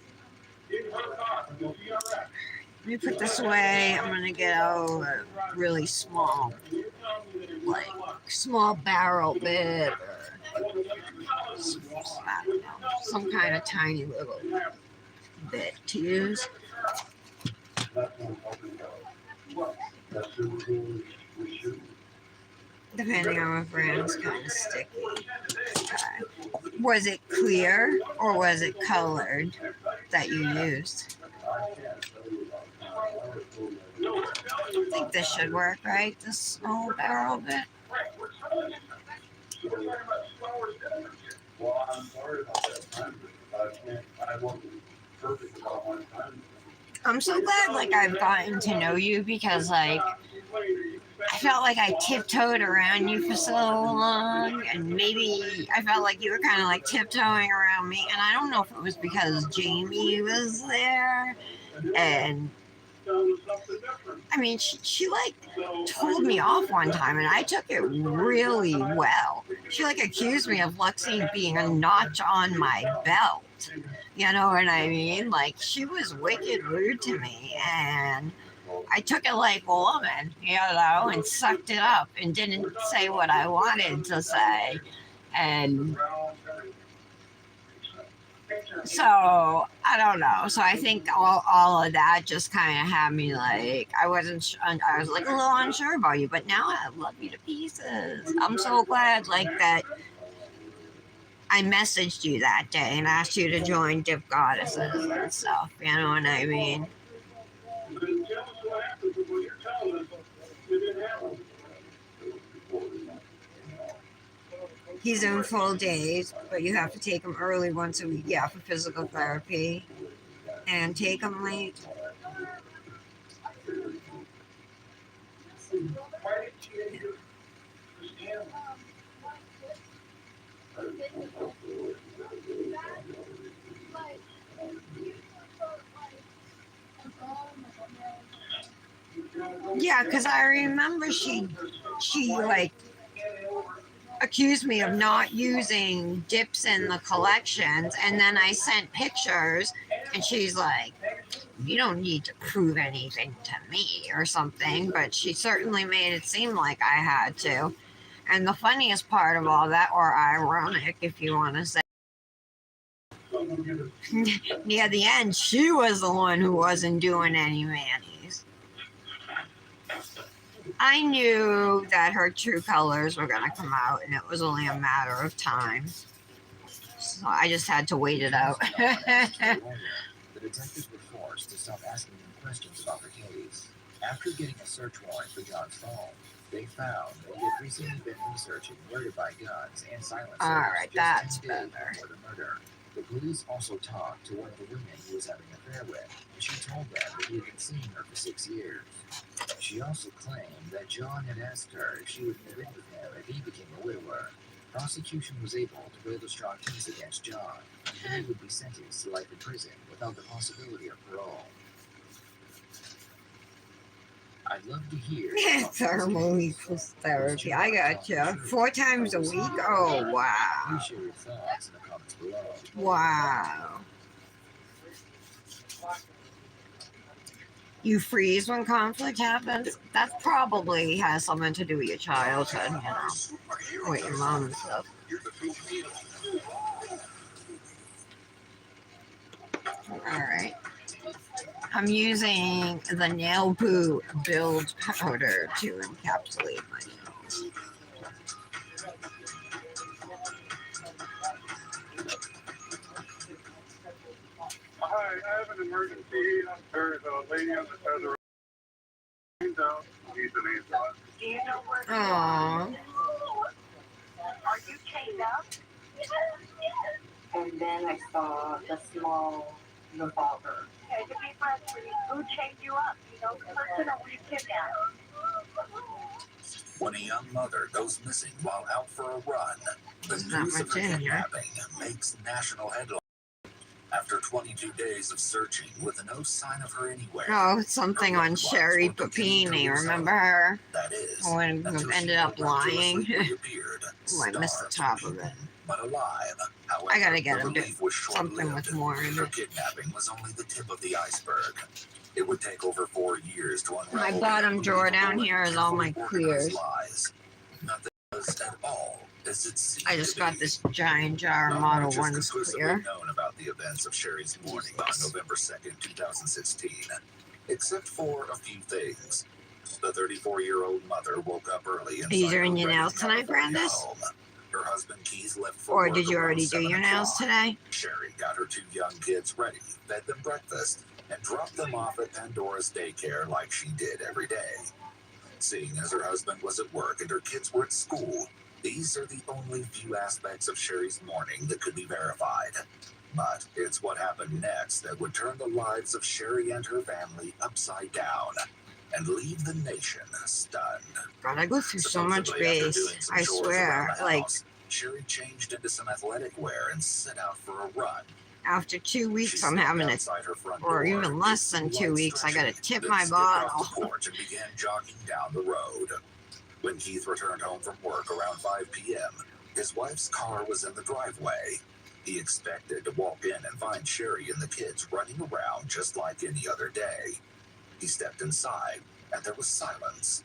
In her car. You'll be all right. Let me put this away. I'm gonna get out a really small, like small barrel bit, or I don't know, some kind of tiny little bit to use. Depending on what brand, it's kind of sticky. Okay. Was it clear or was it colored that you used? I think this should work, right? This small barrel bit. Well, I'm sorry about that time. I wasn't perfect about my time. I'm so glad, like, I've gotten to know you because, like, I felt like I tiptoed around you for so long, and maybe I felt like you were kind of like tiptoeing around me, and I don't know if it was because Jamie was there, and I mean, she like told me off one time, and I took it really well. She like accused me of Lexi being a notch on my belt. You know what I mean? Like, she was wicked rude to me, and I took it like a woman, you know, and sucked it up and didn't say what I wanted to say. And so, I don't know. So I think all of that just kind of had me like, I was like a little unsure about you, but now I love you to pieces. I'm so glad, like, that I messaged you that day and asked you to join Dip Goddesses and stuff. You know what I mean? He's in full days, but you have to take him early once a week, yeah, for physical therapy, and take him late. Yeah, because I remember she like accused me of not using dips in the collections, and then I sent pictures, and she's like, you don't need to prove anything to me or something, but she certainly made it seem like I had to. And the funniest part of all that, or ironic if you want to say, near the end, she was the one who wasn't doing any manis. I knew that her true colors were going to come out, and it was only a matter of time. So I just had to wait it out. The detectives were forced to stop asking them questions about the case. After getting a search warrant for John's phone, they found that he had recently been researching murder-by guns and silencers. All right, that's 10 days better. before the murder. The police also talked to one of the women he was having an affair with, and she told them that he had been seeing her for 6 years. She also claimed that John had asked her if she would move in with him if he became a widower. Prosecution was able to build a strong case against John, and he would be sentenced to life in prison without the possibility of parole. I'd love to hear. Thermal equals therapy. I got you. 4 times a week? Oh, wow. Please share your thoughts in the comments below. Wow. You freeze when conflict happens? That probably has something to do with your childhood, you know, with your mom and stuff. Alright. I'm using the nail poo build powder to encapsulate my nails. I have an emergency. There's a lady on the other end. Needs an ambulance. Do you know where? Aww. Are you chained up? And then I saw the small revolver. Okay, the deep breath, please. Who chained you up? You know, the person or were you kidnapped? When a young mother goes missing while out for a run, the There's not news of much her in here. kidnapping makes national headlines. After 22 days of searching with no sign of her anywhere, Oh, something her on loved ones Sherry were beginning to Papini. lose Remember hope. her? That is, When until we she ended up lying. miraculously reappeared, Oh, I missed the starved, top of it. but alive. However, I gotta get the a bit relief was something short-lived. with more in Her it. kidnapping was only the tip of the iceberg. It would take over 4 years to unravel My the bottom drawer down unbelievable here and is all my carefully organized clears. lies. Nothing was at all as it seemed I just to got be. this giant jar of Not Model much is 1s conclusively clear. known about the events of Sherry's morning on November 2nd, 2016, except for a few things. The 34-year-old mother woke up early inside Are you doing her your Redding, nails tonight, California Brandis? home. Her husband Keith left for Or work did you around already do 7 your nails o'clock. today? Sherry got her 2 young kids ready, fed them breakfast, and dropped them off at Pandora's daycare like she did every day. Seeing as her husband was at work and her kids were at school, these are the only few aspects of Sherry's morning that could be verified. But it's what happened next that would turn the lives of Sherry and her family upside down and leave the nation stunned. God, I go through so much Supposedly, after base. doing some I chores swear. around the Like, house, Sherry changed into some athletic wear and set out for a run. after 2 She weeks, I'm snuck having it, outside her front or door, even did less some than 2 light weeks. I gotta stretching, tip then my skipped off bottle. the porch and began jogging down the road. When Keith returned home from work around 5 p.m., his wife's car was in the driveway. He expected to walk in and find Sherry and the kids running around just like any other day. He stepped inside, and there was silence.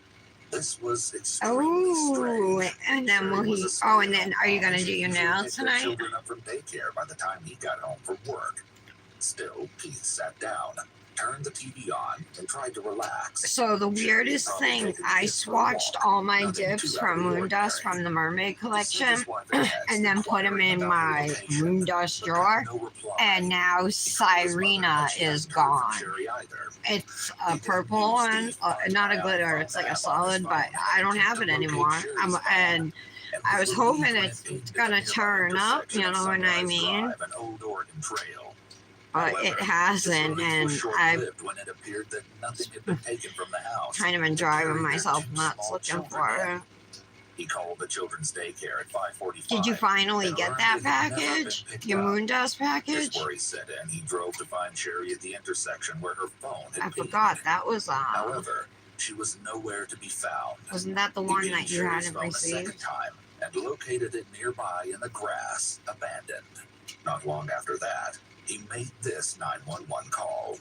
This was extremely Oh, strange. and then will Sherry was he? a Oh, and stay-at-home then are you mom, gonna and do she your usually nails picked her tonight? children up from daycare by the time he got home from work. Still, Keith sat down, turned the TV on, and tried to relax. So the Sherry had weirdest probably thing, taken the I kids for a walk. swatched all my Nothing dips too from out of the Moon Dust ordinary. from the Mermaid He sent collection, his wife a text and then put them inquiring in about her my location, Moon Dust but got drawer. no reply. And now He told his mother Cyrena that she is hadn't heard from gone. Sherry either. It's He a didn't purple use one, the Find not a My glitter. iPhone It's like a app on his solid, phone but and I don't attempted have to it locate anymore. Sherry's phone, And I was was hoping relieved when it's it pinged at gonna a nearby turn up. intersection You on know what I Sunrise mean? Drive, an old Oregon trail. But However, it his hasn't, relief and was I've short-lived when it appeared that nothing had been taken from the house kind of been to driving carry their myself 2 nuts small looking children for in. it. He called the children's daycare at 5:45. Did you finally and get learned that it had never been package? picked Your up. Moon Dust His package? worry set in. He drove to find Sherry at the intersection where her phone had I pinged. forgot that was However, she was nowhere to be found. wasn't that the He one pinged that you Sherry's hadn't phone a second received? time and located it nearby in the grass, abandoned. Not long after that, he made this 911 call.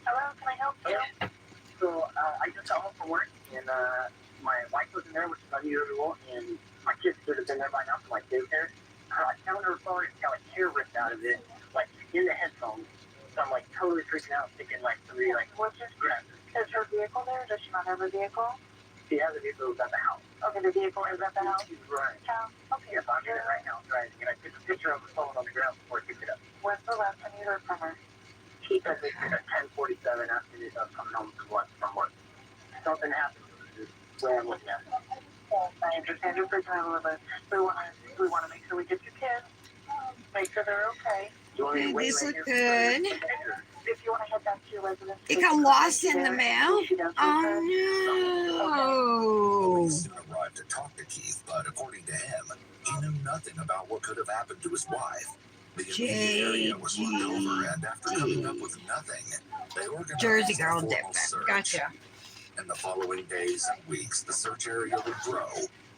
Hello, can I help you? So, I just got home from work, and my wife wasn't there, which is unusual, and my kids should have been there by now for my daycare. I found her phone and got like hair ripped out of it, like in the headphones. So I'm like totally freaking out, thinking like what's this? Yeah. Is her vehicle there? Does she not have a vehicle? She has a vehicle at the house. Okay, the vehicle is at the house? Right. Okay. Yes, I'm in it right now, driving, and I took a picture of the phone on the ground before I picked it up. When's the last time you heard from her? She said it at 10:47 after I was coming home from work. Something happened. Where I'm looking at. I understand your freaking out, but we want to make sure we get your kids. Make sure they're okay. Hey, these look good. If you want to head back to your residence. It got lost in the mail? Oh Police soon arrived to talk to Keith, but according to him, he knew nothing about what could have happened to his wife. The immediate area was looked over, and after coming up with nothing, they organized Jersey a girl formal dip. search. Gotcha. In the following days and weeks, the search area would grow,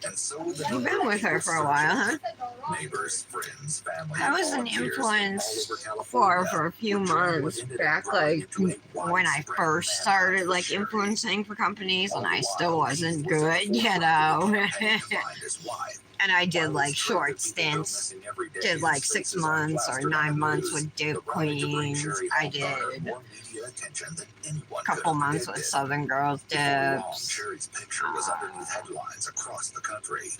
and so would the You've number been of with her people for a while, huh? searching. Neighbors, friends, family, I was an volunteers influence all over for California a few would join what months ended up back, growing like into a when I widespread first manhunt started for like Sherry. influencing for companies, and All I the still while, wasn't Keith was at good, the you forefront know. of the campaign to find his wife. And I did While like it's true that short people go stints. missing every day, Did his like face 6 is months or unplastered on 9 the months news. with Dip The rally to bring Queens. Sherry I home garnered did more media attention than anyone a could couple have months with predicted. Southern Girls Before long, Dips. Sherry's picture was underneath headlines across the country.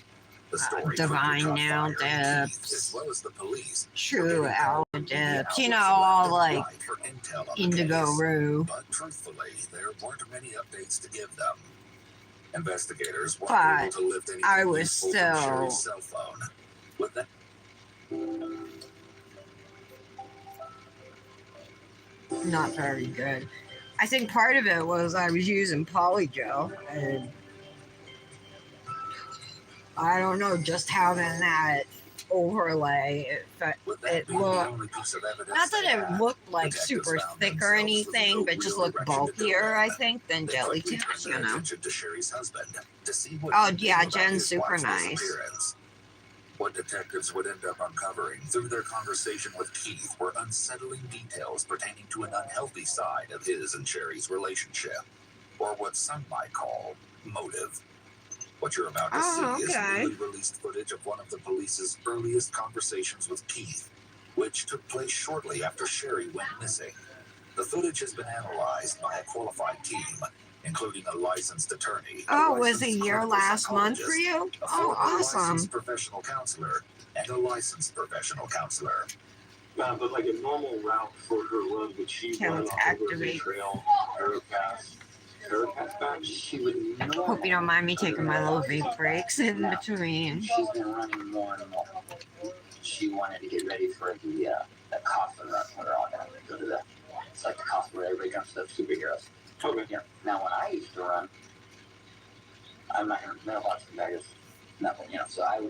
The story divine quickly nail caught fire in Keith, dips, as well as the police, true forgetting owl how dips, the you know, owl all selected like right for intel on the indigo case. rue. But truthfully, there weren't many updates to give them. Investigators weren't But able to lift anything I was useful from still Sherry's cell phone. With that, not very good. I think part of it was I was using polygel, and I don't know, just having that overlay. with that It being the looked, only piece of evidence not that they it had, looked like detectives super found thick or themselves with anything, no but just real looked direction to go bulkier, I in. think, than They jelly quickly tips, turned you their know. attention to Sherry's husband to see what Oh, he knew yeah, about Jen's his super wife's nice. disappearance. What detectives would end up uncovering through their conversation with Keith were unsettling details pertaining to an unhealthy side of his and Sherry's relationship, or what some might call motive. What you're about to see is newly released footage of one of the police's earliest conversations with Keith, which took place shortly after Sherry went missing. The footage has been analyzed by a qualified team, including a licensed attorney. Oh, was a year clinical last month for psychologist, you? a Oh, former awesome. licensed professional counselor, and a licensed professional counselor. But like a normal route for her run, would she Okay, run let's off of the activate. trail, Paracast back? She would know. Hope you don't mind me taking my little vape breaks in between. She's been running more and more. She wanted to get ready for the coffin run where they're all gonna go to it's like the coffin where everybody jumps to the superheroes. Okay. Yeah. Now when I used to run, I'm not gonna know about the guys, nothing, so I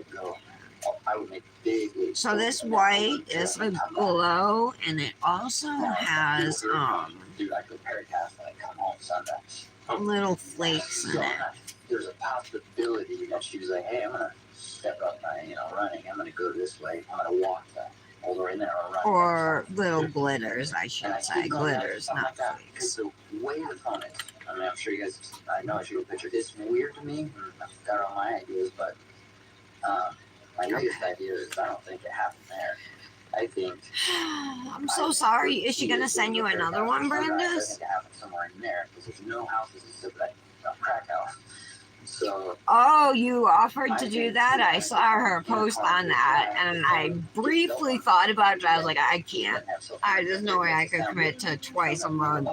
would make big leaps. So this white is a glow, and it also has Dude, I go Paracast and I come home Sunday. little flakes in it. There's a possibility that she was like, hey, I'm gonna step up my running. I'm gonna go this way. I'm gonna walk all the way in there or run. Or little glitters, I should And say. Glitters, not because flakes. the way the phone is, I mean, I'm sure you guys, I know I showed a picture. It's weird to me. I've got all my ideas, but my biggest idea is I don't think it happened there. I think. I'm so sorry. Is she gonna send you another one, I Brandis? think it happened somewhere in there because there's no houses except that crack house. So. Oh, you offered to do that? I saw her post on that, and I briefly thought about it. I was like, I can't. There's no way I could commit to twice a month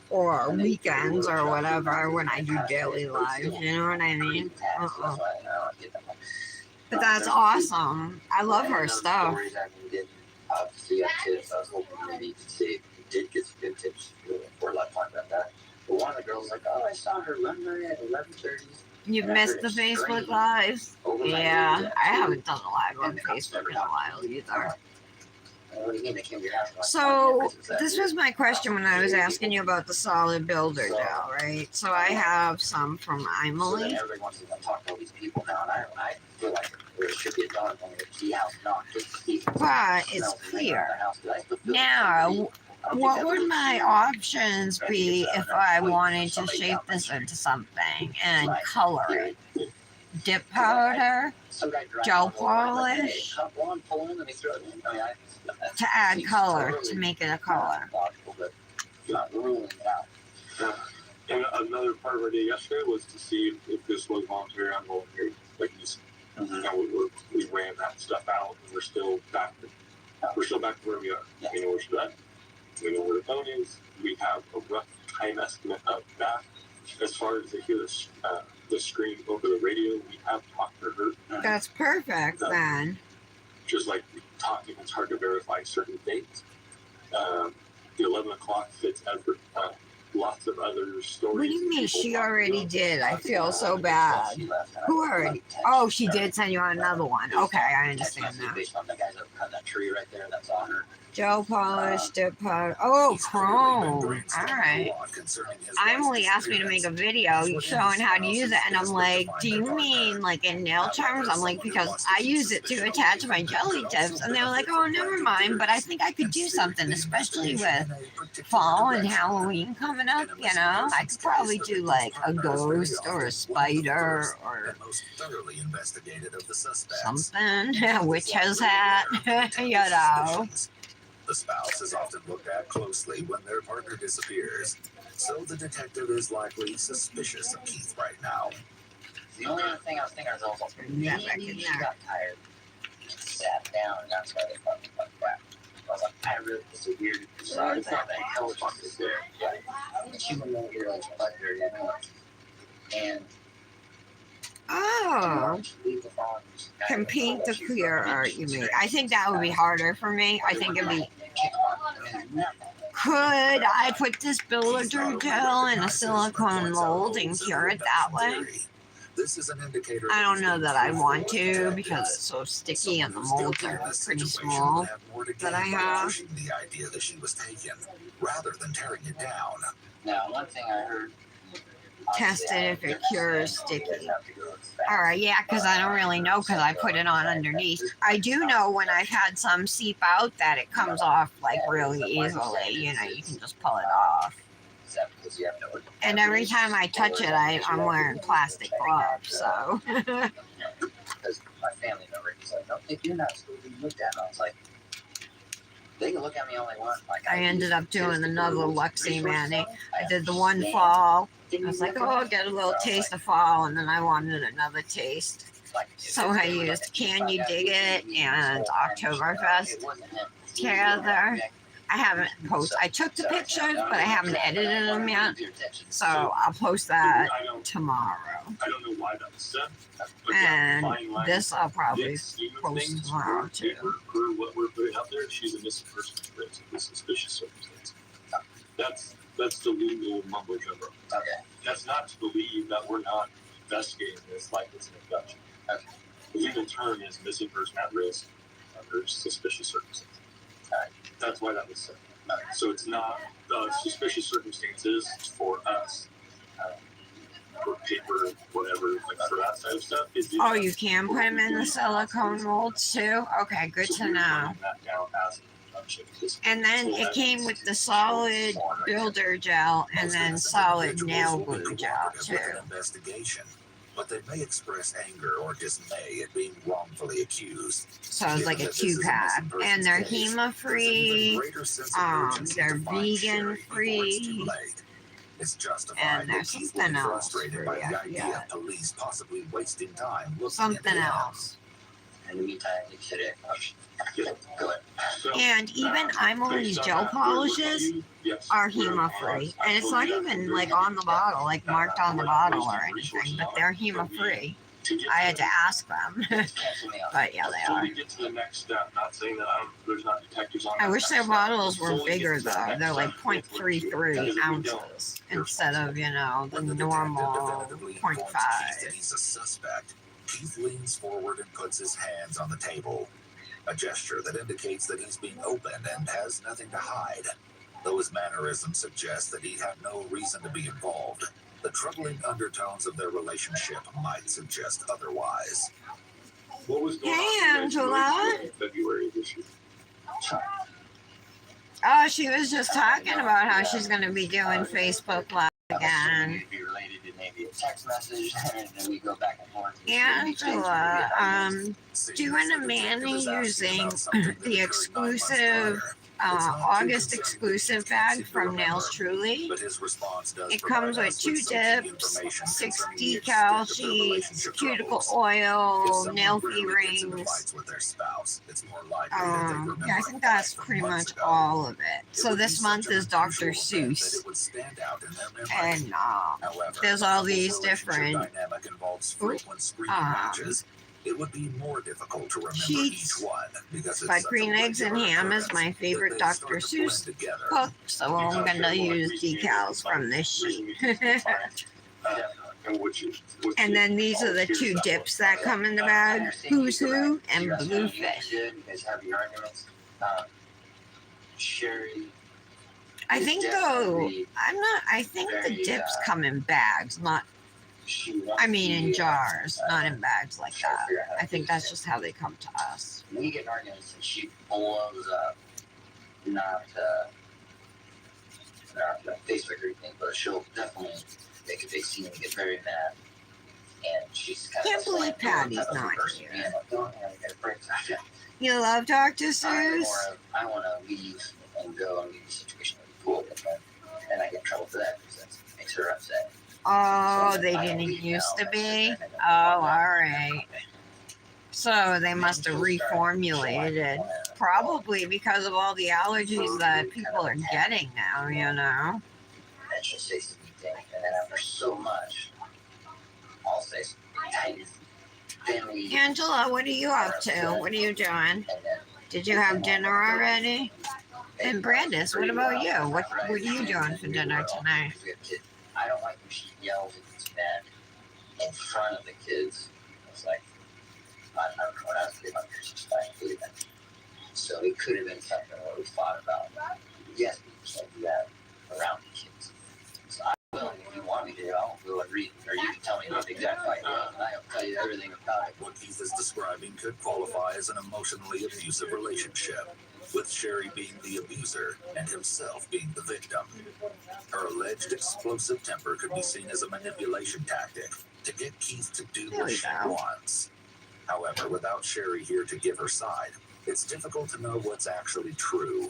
or weekends or whatever when I do daily lives. You know what I mean? But that's awesome. I love her stuff. Obviously, tips. I was hoping maybe you could see if you did get some good tips before let's talk about that. But one of the girls was like, oh, I saw her run there at 11:30. You've missed the Facebook Lives? Yeah, I haven't done a live on Facebook in a while either. So, this was my question when I was asking you about the solid builder gel, right? So, I have some from Emily. Everybody wants to talk to all these people now, and I feel like there should be a dog on the key house, not but it's clear. Now, what would my options be if I wanted to shape this into something and color it? Dip powder, gel polish, to add color, to make it a color. And another part of our day yesterday was to see if this was voluntary or involuntary. Like we ran that stuff out, and we're still back to where we are. We know where she's at. We know where the phone is. We have a rough time estimate of that. As far as to hear the screen over the radio, we have talked to her. That's perfect then. Just like talking, it's hard to verify certain dates. The 11 o'clock fits Everett. Lots of other stories. What do you mean she already did? I feel so bad. Who already? Oh, she did send you on another one. Okay, I understand now. Based on the guys that cut that tree right there, that's on her. Gel polish, dip powder. Oh, chrome. All right. Emily asked me to make a video showing how to use it, and I'm like, do you mean like in nail terms? I'm like, because I use it to attach my jelly tips, and they were like, oh, never mind. But I think I could do something, especially with fall and Halloween coming up. You know, I could probably do like a ghost or a spider or something. A witch's hat. You know. The spouse is often looked at closely when their partner disappears, so the detective is likely suspicious of Keith right now. The only other thing I was thinking is also Turn that back in she there. got tired, sat down, and that's why they fucking like that. I was like, I really, it's a weird. It's not that hell fuck is there. Yeah. And she went over here like fuck her, you know. And Oh, leave the phone. can paint the clear art you made. I think that would be harder for me. I think it'd be. Could I put this builder gel in a silicone mold and cure it that way? This is an indicator I don't know that I want to protected. because it's so sticky and the Someone who's molds guilty are in this pretty situation small. would have more to that I gain by have. pushing the idea that she was taken rather than tearing it down. Now, one thing I heard. Test it if it cures sticky. Alright, yeah, because I don't really know because I put it on underneath. I do know when I've had some seep out that it comes off like really easily. You know, you can just pull it off. And every time I touch it, I'm wearing plastic gloves, so. Because my family member, he's like, no, if you're not supposed to be looked at, and I was like, they can look at me all they want. Like, I ended up doing another Luxie Mani. I did the one fall. I was like, oh, I'll get a little taste of fall, and then I wanted another taste. So I used Can You Dig It and Oktoberfest together. I haven't posted. I took the pictures, but I haven't edited them yet. So I'll post that tomorrow. I don't know why that was said. But And fine line, this I'll probably big scheme of post things, tomorrow too. for what we're putting out there, she's a missing person in suspicious circumstance. That's the legal mumbo jumbo. Okay. That's not to believe that we're not investigating this like it's an abduction. Okay. The legal term is missing person at risk under suspicious circumstances. That's why that was said. So it's not suspicious circumstances for us, for paper, whatever, like for that type of stuff. Oh, you can put them in the silicone molds too? Okay, good to know. And then it came with the solid builder gel and then solid nail glue gel too. Investigation, but they may express anger or dismay at being wrongfully accused. So it's like a 2-pack. And they're HEMA free, they're vegan free, It's justified and that there's people something be else frustrated for by you. the idea Yeah. of police possibly wasting time looking Something into them. else. In the meantime, they should have. Go ahead. And even Imole's gel polishes are HEMA free. And it's not even like on the bottle, like marked on the bottle or anything, but they're HEMA free. I had to ask them. But yeah, they are. Get to the next step, not saying that there's not detectives on I that wish their next bottles step. were Before we get bigger to that though. next They're like step, if we 0.33 don't, ounces instead of, you know, the When the normal detective definitively informs Keith that 0.5. he's a suspect, Keith leans forward and puts his hands on the table. A gesture that indicates that he's being open and has nothing to hide. Though his mannerisms suggest that he had no reason to be involved, the troubling undertones of their relationship might suggest otherwise. What was going Hey, on Angela. in February of this year? Oh, she was just talking about how she's going to be doing Facebook Live again. It'd be related to maybe a text message, and then we go back and forth. Angela, doing a Manny using the exclusive August exclusive bag from Nails Truly. But his response does It provide comes with us 2 some key dips, information 6 concerning the decal extent of their sheets, relationship cuticle troubles. If oil, someone nail rarely fee gets into rings. fights with their spouse, it's more likely that they remember Yeah, I a think that's fight from pretty months much ago. all of it. It So would be this such month an is Dr. unusual event that Seuss. it would stand out in their memory. And However, there's if a all couple's these relationship different dynamic involves frequent screaming matches, it would be more difficult to remember sheets. each one because it's But such Green a Eggs and regular Ham is occurrence my that favorite they Dr. start to Seuss blend together. book, so I'm going to use decals from this sheet. And then these are the 2 dips that come in the bag, Who's Who and Bluefish. You guys have your arguments. Sherry. I think though, I think the dips come in bags, not, I mean in jars, not in bags like that. I think that's just how they come to us. We get in arguments and she blows up. Not Facebook or anything, but she'll definitely make a big scene and get very mad. And she's kind Can't of believe Patty's not person. here. Yeah, You love Dr. Seuss? I want to leave and go and leave the situation with the pool, and I get in trouble for that because that makes her upset. Oh, they didn't used to be? Oh, alright. So they must have reformulated. Probably because of all the allergies that people are getting now, you know? And she'll say some thing, and then after so much, I'll say some tiny. Then we. Angela, what are you up to? What are you doing? Did you have dinner already? And Brandis, what about you? What are you doing for dinner tonight? I don't like when she yells at this man in front of the kids. It's like, I don't know what I was doing up here, she's trying to do that. So it could have been something that we thought about. Yes, we can't do that around the kids. So I will, if you want me to, I'll go and read, or you can tell me what exactly I do, and I'll tell you everything about it. What Keith is describing could qualify as an emotionally abusive relationship, with Sherry being the abuser and himself being the victim. Her alleged explosive temper could be seen as a manipulation tactic to get Keith to do what she wants. However, without Sherry here to give her side, it's difficult to know what's actually true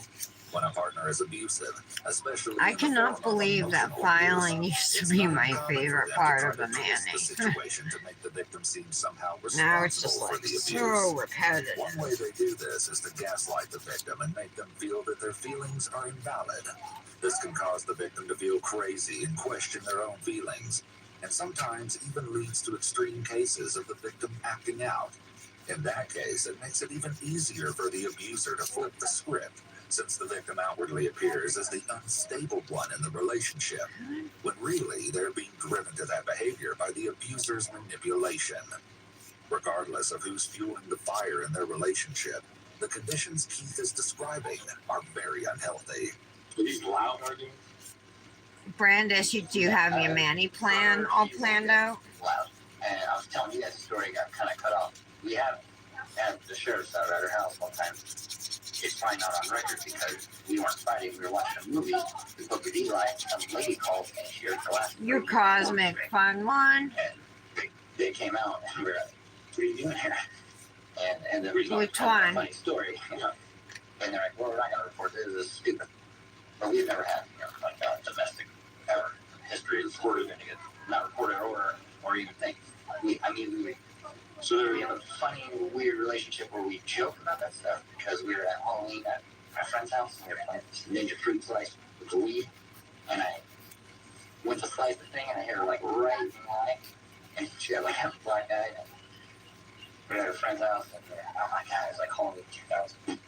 when a partner is abusive, especially. I cannot believe that filing used to be my favorite part of the the situation to make the victim seem somehow Now it's just responsible for like the abuse. so repetitive. One way they do this is to gaslight the victim and make them feel that their feelings are invalid. This can cause the victim to feel crazy and question their own feelings, and sometimes even leads to extreme cases of the victim acting out. In that case, it makes it even easier for the abuser to flip the script, since the victim outwardly appears as the unstable one in the relationship, when really they're being driven to that behavior by the abuser's manipulation. Regardless of who's fueling the fire in their relationship, the conditions Keith is describing are very unhealthy. Are these loud arguments? Brandis, do you have your Manny plan all planned out? Loud. And I was telling you guys the story got kind of cut off. We have had the sheriff's out at our house one time. It's probably not on record because we weren't fighting. We were watching a movie. We booked with Eli. Some lady called and she heard the last. Your cosmic fun one? And they came out and we were like, "What are you doing here?" And the reason Which kind of one? a funny story. You know? And they're like, "Well, we're not going to report this. This is stupid." But we've never had, you know, like domestic ever history of reported anything, not reported or even think. We So we have a funny, weird relationship where we joke about that stuff because we were at Halloween at my friend's house and we were playing this ninja fruit slice with the weed, and I went to slice the thing and I hit her like right in the eye, and she had like a black eye. And we were at her friend's house and oh my god, it was like Halloween 2011.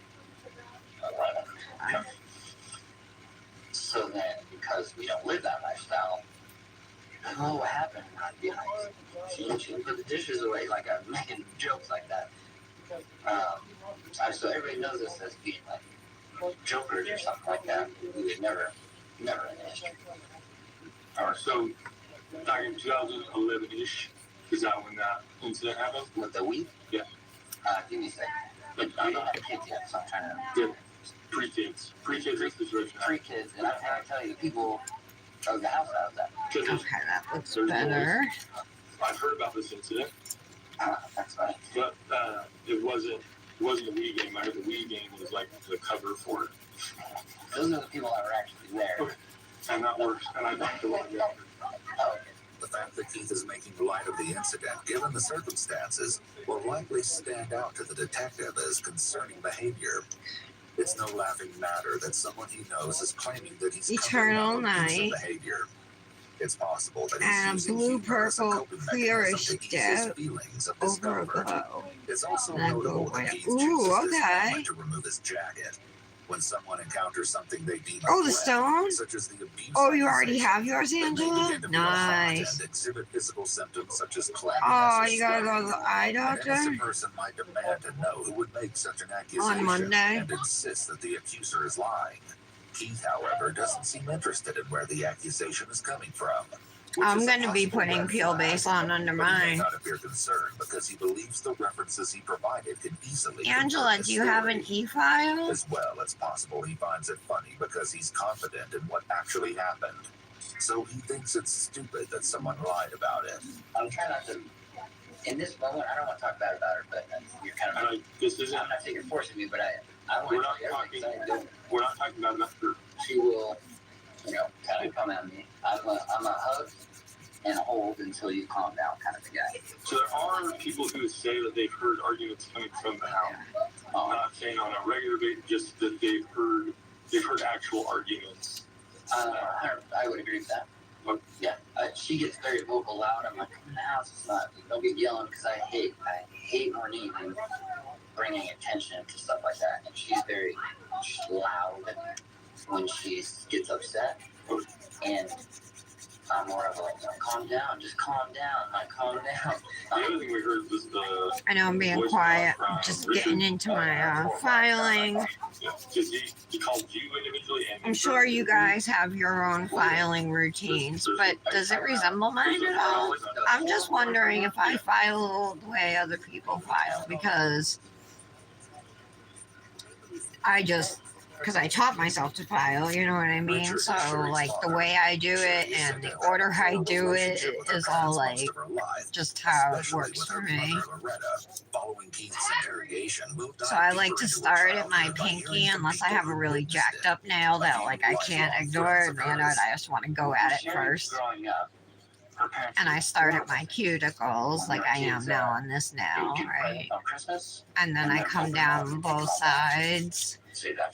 So then, because we don't live that lifestyle, I don't know what happened. I'd be like, she put the dishes away, like I'm making jokes like that. So everybody knows us as being like jokers or something like that. We would never in the history. All right, so back in 2011-ish, is that when that incident happened? With the weed? Yeah. Give me a second. Like, I don't have kids yet, so I'm trying to. Yeah. Pre-kids is the situation. Pre-kids, and I tell you, the people of the house I was at. Okay, that looks better. I've heard about this incident. That's right. But it wasn't a weed game. I heard the weed game was like the cover for it. Those are the people that were actually there. Okay. And that works. And I got the one. Yeah. The fact that Keith is making light of the incident, given the circumstances, will likely stand out to the detective as concerning behavior. It's no laughing matter that someone he knows is claiming that he's Eternal covering Night. up behavior. It's possible that And he's using blue humor as a purple coping clearish mechanism to ease his dip feelings of over a discomfort. bow. It's also Then notable go that away. Keith Ooh, chooses this okay. moment to remove his jacket. When someone encounters something they deem a Oh, the threat, stone? such as the abuse Oh, you already accusation, have yours, they may Angela? begin to feel hot Nice. and exhibit physical symptoms such as clamminess Oh, or you gotta go to swelling. the eye An doctor? innocent person might demand to know who would make such an accusation Monday? and insist that the accuser is lying. Keith, however, doesn't seem interested in where the accusation is coming from. which I'm is a gonna be possible putting red peel flag, base on under but he may mine. not appear concerned because he believes the references he provided can easily Angela, confirm do you have an story. e-file? As well, it's possible he finds it funny because he's confident in what actually happened. So he thinks it's stupid that someone lied about it. I'm trying not to. In this moment, I don't want to talk bad about her, but you're kind of. This isn't. I'm not saying you're forcing me, but I want We're to not tell you everything. 'Cause I do. We're not talking about enough for. She will, kind of come at me. I'm a hug, and hold until you calm down kind of a guy. So there are people who say that they've heard arguments coming from the house. I'm not saying on a regular basis, just that they've heard actual arguments. I would agree with that. Yeah, she gets very vocal loud. I'm like, come in the house. It's not, don't be yelling, because I hate Marnie and bringing attention to stuff like that. And she's very loud when she gets upset. And I'm more of like, calm down, just calm down, like calm down. The other thing we heard was the. I know I'm being quiet, just getting into my filing. Yeah, he called you individually, and I'm sure you guys have your own filing routines, but does it resemble mine at all? I'm just wondering if I file the way other people file, because because I taught myself to file, you know what I mean? So, like, the way I do it and the order I do it is all, like, just how it works for me. So I like to start at my pinky, unless I have a really jacked up nail that, like, I can't ignore it, you know, and I just want to go at it first. And I start at my cuticles, like I am now on this nail, right? And then I come down both sides.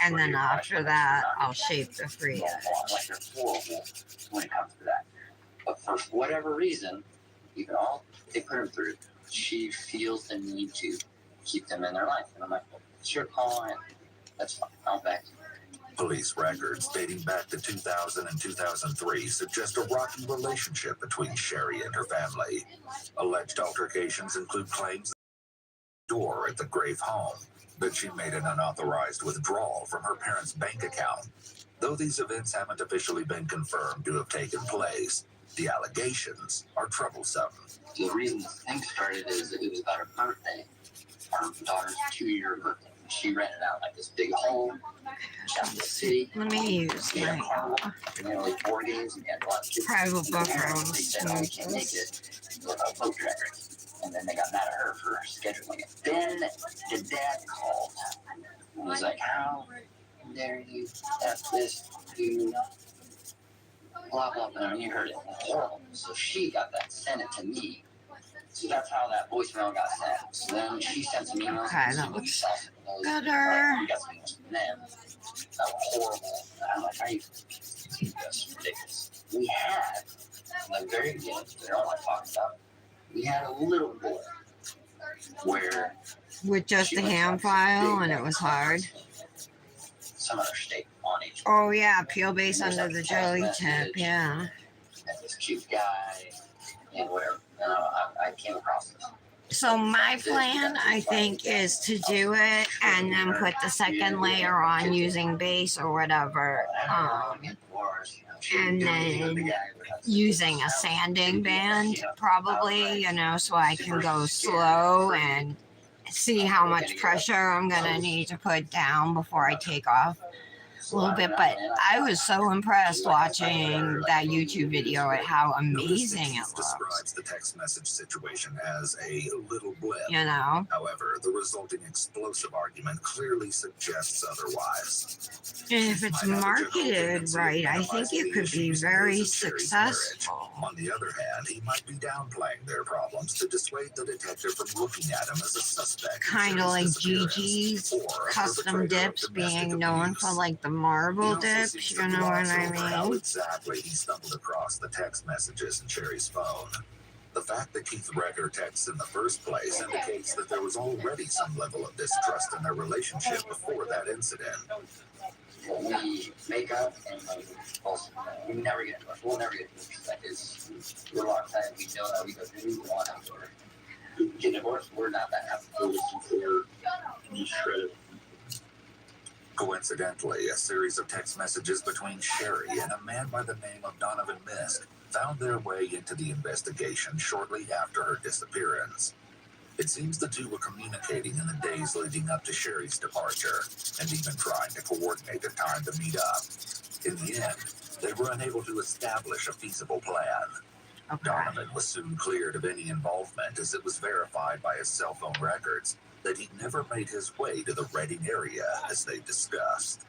And then after that, I'll shape the free edge. Like they're horrible when it comes to that. But for whatever reason, they put her through. She feels the need to keep them in their life. And I'm like, well, it's your call, and that's fine. I'll back you. Police records dating back to 2000 and 2003 suggest a rocky relationship between Sherry and her family. Alleged altercations include claims that the door at the Grave home, that she made an unauthorized withdrawal from her parents' bank account. Though these events haven't officially been confirmed to have taken place, the allegations are troublesome. The reason the thing started is that it was about her birthday, our daughter's 2-year birthday. She rented out like this big home down in the city. Let me use my Nearly 4 games and had a lot of kids. private book Parents, room. they said, oh, we can't make it. A boat driver. And then they got mad at her for scheduling it. Then the dad called and was like, how dare you have this do blah, blah, blah. And you heard it. Horrible. So she got that, sent it to me. So that's how that voicemail got sent. So then she sent some emails. Okay, that looks better. We got some emails from them. That was horrible. And I'm like, that's ridiculous. We had, in the very beginning, they don't want to talk about, we had a little boy where With just a hand file, and it was hard. some other state on each. Oh yeah, peel base under the jelly tip, yeah. And this cute guy and whatever. I came across this. So my plan, I think, is to do it and then put the second layer on using base or whatever, and then using a sanding band, probably, you know, so I can go slow and see how much pressure I'm gonna need to put down before I take off a little bit. But I was so impressed watching that YouTube video at how amazing it looks. Describes the text message situation as a little blip. You know? However, the resulting explosive argument clearly suggests otherwise. And if it's marketed right, I think it could be very successful. On the other hand, he might be downplaying their problems to dissuade the detective from looking at him as a suspect. Kind of like Gigi's custom dips being known for like the marble dips, you know what I How mean? exactly he stumbled across the text messages in Sherry's phone. The fact that Keith read her texts in the first place indicates that there was already some level of distrust in their relationship before that incident. We make up and we never get divorced. We'll never get divorced. Like it's a long time. We know that we go through one after get divorced. We're not that happy. We're just shredded. Coincidentally, a series of text messages between Sherry and a man by the name of Donovan Misk found their way into the investigation shortly after her disappearance. It seems the two were communicating in the days leading up to Sherry's departure, and even trying to coordinate a time to meet up. In the end, they were unable to establish a feasible plan. Okay. Donovan was soon cleared of any involvement, as it was verified by his cell phone records that he never made his way to the Reading area as they discussed.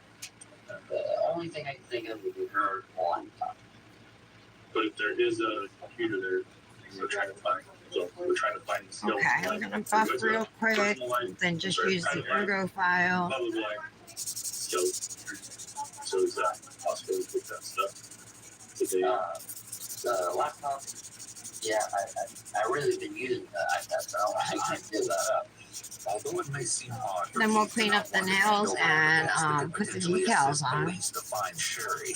The only thing I can think of would be her one time. But But there is a computer there we're trying to find. So we're trying to find the skills. Okay, I'm gonna buff real quick, then just use the ergo file. Public life skills. So is that possible to put that stuff today? The laptop, yeah, I really been using the iPad, so I can't give that up. Although it may seem odd, for Then we'll Keith to clean not up the want to nails hand over evidence that and could put the potentially decals assist on. police to find Sherry.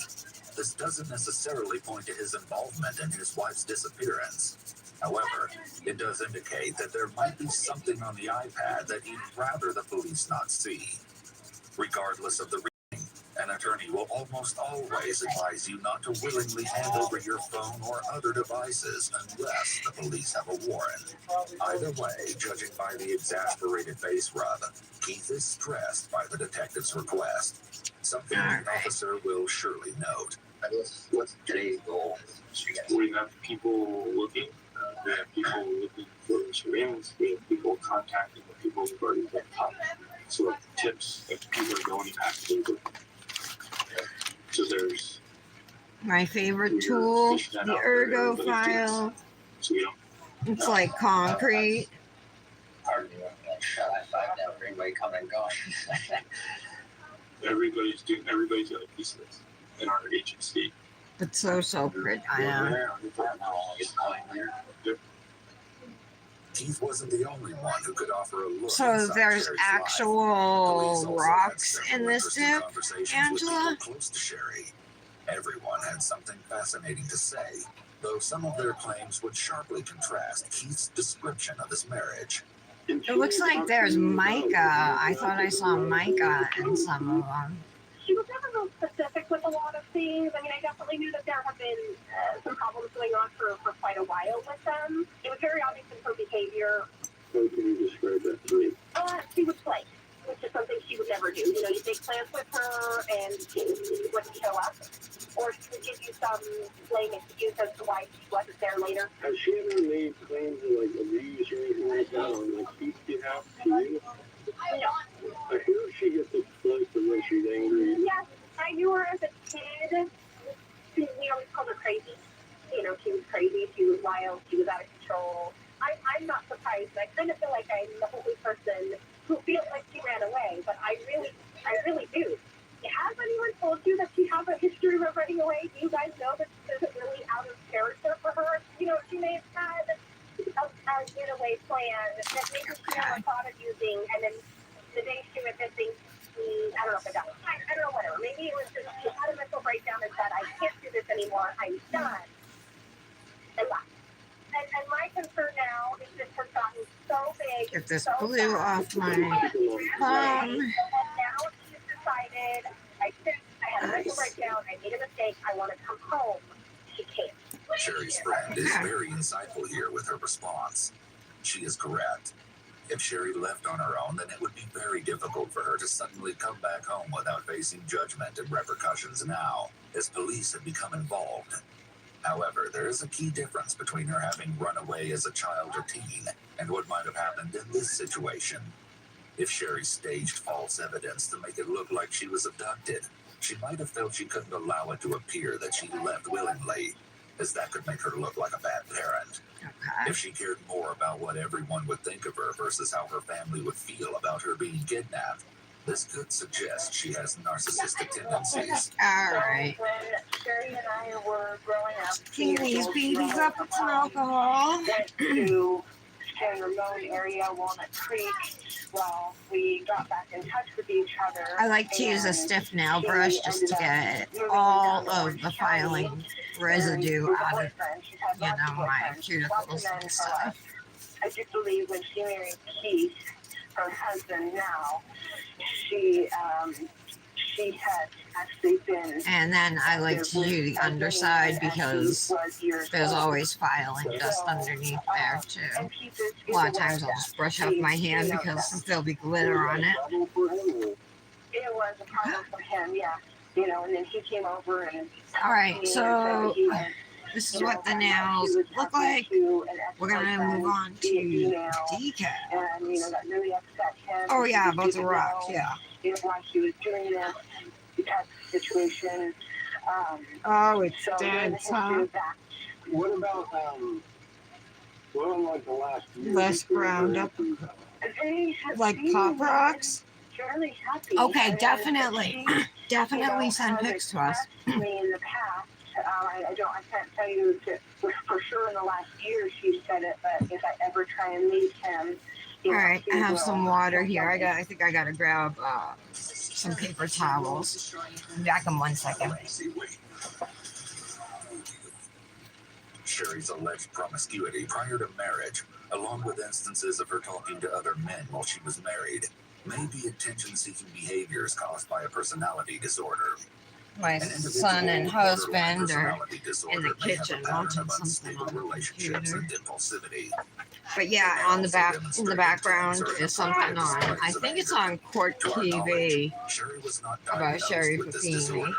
This doesn't necessarily point to his involvement in his wife's disappearance. However, it does indicate that there might be something on the iPad that he'd rather the police not see. Regardless of the reason, an attorney will almost always advise you not to willingly hand over your phone or other devices unless the police have a warrant. Either way, judging by the exasperated face rub, Keith is stressed by the detective's request. Something the officer will surely note. What's today's goal? We have people looking. We have people looking for surveillance. We have people contacting the people who've already been caught. So tips if people are going actively looking. So there's My favorite tool, the ergo file. so we don't. It's like concrete. Pardon me, shut I five down for anybody coming and going. Everybody's got a piece of this in our agency. It's so pretty. I know. Keith wasn't the only one who could offer a look. So inside there's Sherry's actual life. Police also had rocks several in this interesting dip, conversations Angela? with people close to Sherry. Everyone had something fascinating to say, though some of their claims would sharply contrast Keith's description of his marriage. It looks like there's mica. I thought I saw mica in some of them. She was never real specific with a lot of things. I mean, I definitely knew that there have been some problems going on for quite a while with them. It was very obvious in her behavior. How can you describe that to me? She would play, which is something she would never do. You know, you make plans with her and she wouldn't show up. Or she would give you some lame excuse as to why she wasn't there later. Has she ever made claims of like abuse or anything like that on like Keith's behalf to you? No. I hear she gets explosive when she's angry. Yes, I knew her as a kid. We always called her crazy. You know, she was crazy, she was wild, she was out of control. I'm not surprised. I kind of feel like I'm the only person who feels like she ran away, but I really do. Has anyone told you that she has a history of running away? Do you guys know that this isn't really out of character for her? You know, she may have had a getaway plan that maybe she never thought of using, and then the day she went missing, I don't know if it got, I don't know, whatever. Maybe it was just she had a mental breakdown and said, I can't do this anymore, I'm done. And left. And my concern now is this has gotten so big. Get this so blue fast. off my phone. And now she's decided, I had a mental breakdown, I made a mistake, I want to come home. She can't. Sherry's friend is very insightful here with her response. She is correct. If Sherry left on her own, then it would be very difficult for her to suddenly come back home without facing judgment and repercussions now, as police have become involved. However, there is a key difference between her having run away as a child or teen and what might have happened in this situation. If Sherry staged false evidence to make it look like she was abducted, she might have felt she couldn't allow it to appear that she left willingly, as that could make her look like a bad parent. Okay. If she cared more about what everyone would think of her versus how her family would feel about her being kidnapped, this could suggest she has narcissistic tendencies. All right. When Sherry and I were growing up, Clean these babies up with some alcohol. went to San Ramon area, Walnut Creek. Well, we got back in touch with each other. I like to use a stiff nail brush just to get all of the filing residue out of, my cuticles and stuff. I do believe when she married Keith, her husband now, she had actually been. And then I like to do the underside because there's always filing dust underneath there too. A lot of times I'll just brush off my hand because there'll be glitter on it. It was a problem for him, yeah. You know, and then he came over and. All right, so this is what the nails look like. We're gonna move on to decals. And, you know, that really upset him. Oh yeah, about the rock, yeah. You know, why she was doing this type of situation. Oh, it's so dense, huh? What about like the last year? Less ground up, like pop rocks. Fairly happy. Okay, definitely, definitely send pics to us. Me in the past, I can't tell you for sure in the last year she said it, but if I ever try and meet him, All right, I have some water here. I think I gotta grab some paper towels. Be back in 1 second. Sherry's alleged promiscuity prior to marriage, along with instances of her talking to other men while she was married, may be attention-seeking behaviors caused by a personality disorder. My son and husband are in the kitchen watching something on the relationships computer. and impulsivity. But yeah, on the back in the background is something on. I think it's on Court TV Sherry was not about diagnosed Sherry with this Papini. disorder.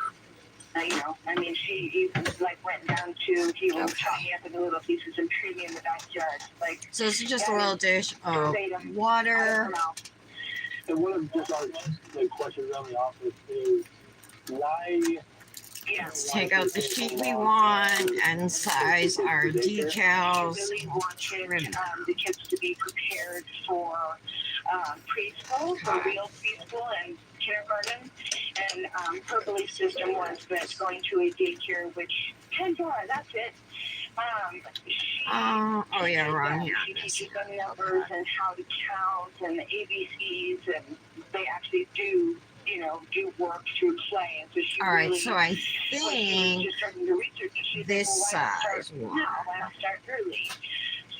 You know, I mean, she even like went down to he would chop me up into little pieces and treat me in the backyard. Like, So this is just a little dish of water. And one of just our questions around the office is why. Let's take out the sheet we want and size our decals. She really wanted the kids to be prepared for preschool, for real preschool and kindergarten. And her belief system was that going to a daycare, which Pandora, that's it. Oh yeah, wrong here. She teaches them numbers and how to count and the ABCs, and they actually do work through play. And so she All right, really, so I think just starting to research, she this said, well, size why one not start early?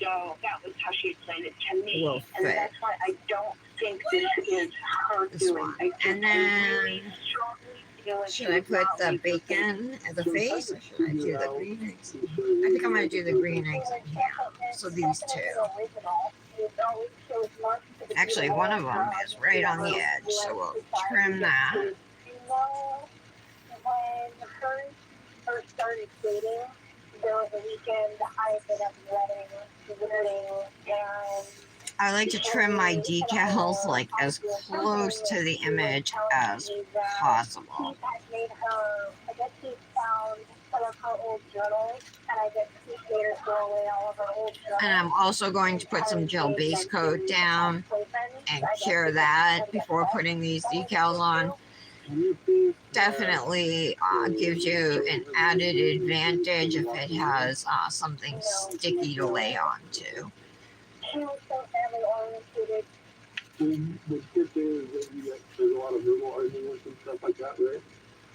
So that was how she explained it to me. will And fit. that's why I don't think this is her This doing. one. I think And I then really strongly feel like should I put the bacon at the face, or should I do the green eggs? I think I'm gonna do the green eggs in here. So these two. Actually, one of them is right on the edge, so we'll trim that. When her first started dating, there was a weekend I ended up wedding, and I like to trim my decals like as close to the image as possible. he had made her, I guess he found some of her old journals, and I guess he made her throw away all of her old journals. And I'm also going to put some gel base coat down and cure that before putting these decals on. Definitely gives you an added advantage if it has something sticky to lay onto. She was so family oriented. The tip is that there's a lot of verbal arguments and stuff like that, right?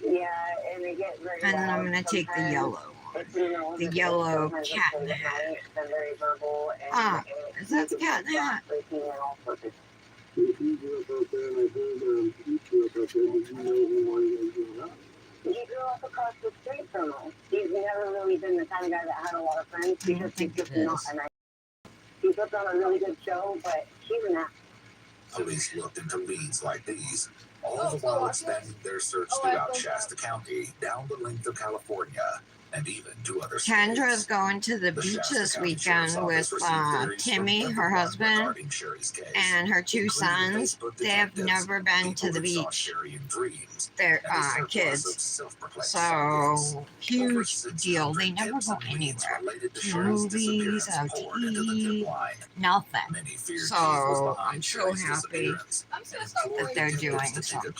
Yeah, and they get very And then I'm going to take the yellow one. The yellow cat in the hat. Very verbal Ah, is that the cat in the hat? If you grew up out there and I heard you grew up out there, did you know who one you guys grew up? He grew up across the street from us. He's never really been the kind of guy that had a lot of friends because he's just not a nice. He puts on a really good show, but he's an actor. Police looked into leads like these, all the while expanding their search throughout Shasta County, down the length of California, and even to other states. Kendra's going to the beach this weekend with Timmy, her husband, and her two sons. They have never been to the beach. They're kids. So, huge deal. They never go anywhere. Movies, out to eat, nothing. So, I'm so happy that they're doing something.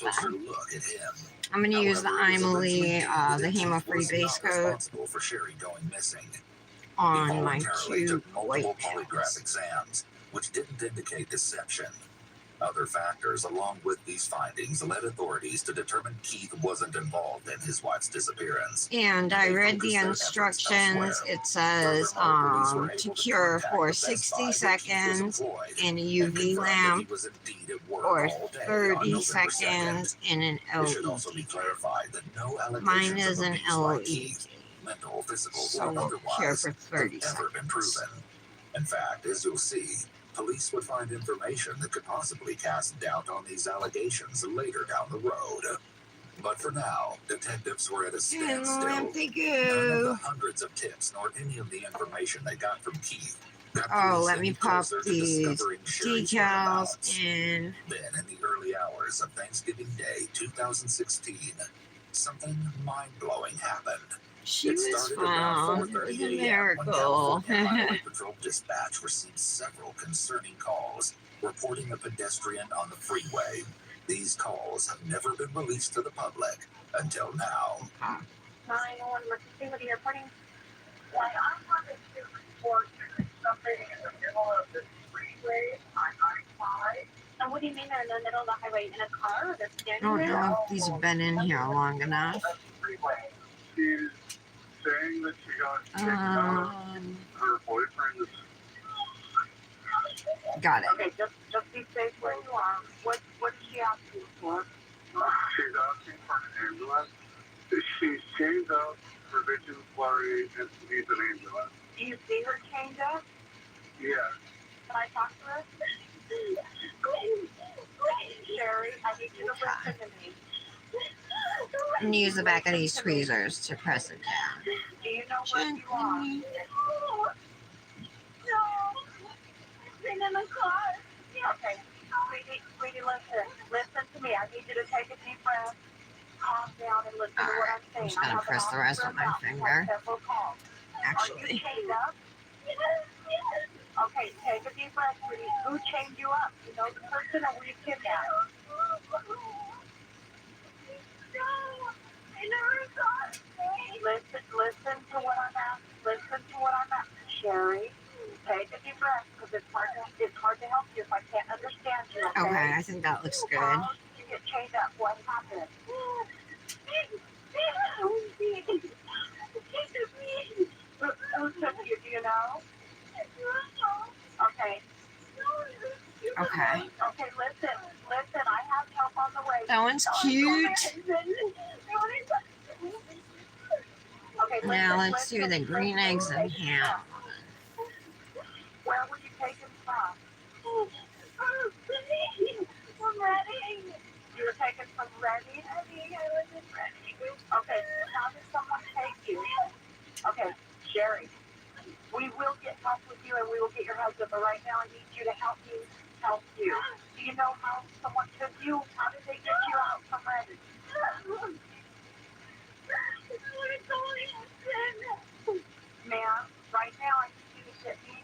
I'm going to use the Imely, the Hemo-free base coat on my two white polygraph exams, which didn't indicate deception. Other factors, along with these findings, led authorities to determine Keith wasn't involved in his wife's disappearance. And I read the instructions. It says to cure for 60 seconds in a UV lamp or 30 seconds in an LED. Mine is an LED. So we'll cure for 30 seconds. In fact, as you'll see, police would find information that could possibly cast doubt on these allegations later down the road. But for now, detectives were at a standstill. None of the hundreds of tips nor any of the information they got from Keith. Oh, let me pop these decals in. Then, in the early hours of Thanksgiving Day 2016, something mind-blowing happened. She It was started around found 4:30 with a a.m. when miracle. California Highway Patrol Dispatch received several concerning calls reporting a pedestrian on the freeway. These calls have never been released to the public until now. 911 emergency, what are you reporting? Like, I wanted to report something in the middle of the freeway on 95. And what do you mean they're in the middle of the highway? In a car or they're I standing don't there? know if these have been in here long enough. Freeway. She's saying that she got kicked out. Her boyfriend is. Got it. Okay, just be safe where you are. What is she asking for? She's asking for an ambulance. She's chained up for vision blurry and needs an ambulance. Do you see her chained up? Yeah. Can I talk to her? Sherry, I need you to listen to me. And use the back of these tweezers to press it down. Do you know where you are? Gently. No. In the car. Okay. Sweetie, listen. Listen to me. I need you to take a deep breath. Calm down and listen to what I'm saying. I'm just gonna press the rest with my finger. Actually. Are you chained up? Okay, take a deep breath, sweetie. Who chained you up? You know the person or were you kidnapped? Listen to what I'm asking. Listen to what I'm asking. Sherry, take a deep breath because it's hard to help you if I can't understand you. Okay, I think that looks good. How did you get chained up? What happened? Who took you? Do you know? Okay. Okay. Okay, listen. I have help on the way. That one's cute. Okay, Now let's do the green eggs and ham. Where were you taken from? From Reading. You were taken from Reading? I was in Reading. Okay, how did someone take you? Okay, Sherry, we will get help with you and we will get your husband, but right now I need you to help me help you. Do you know how someone took you? How did they get you out from Reading? Ma'am, right now I need you to get me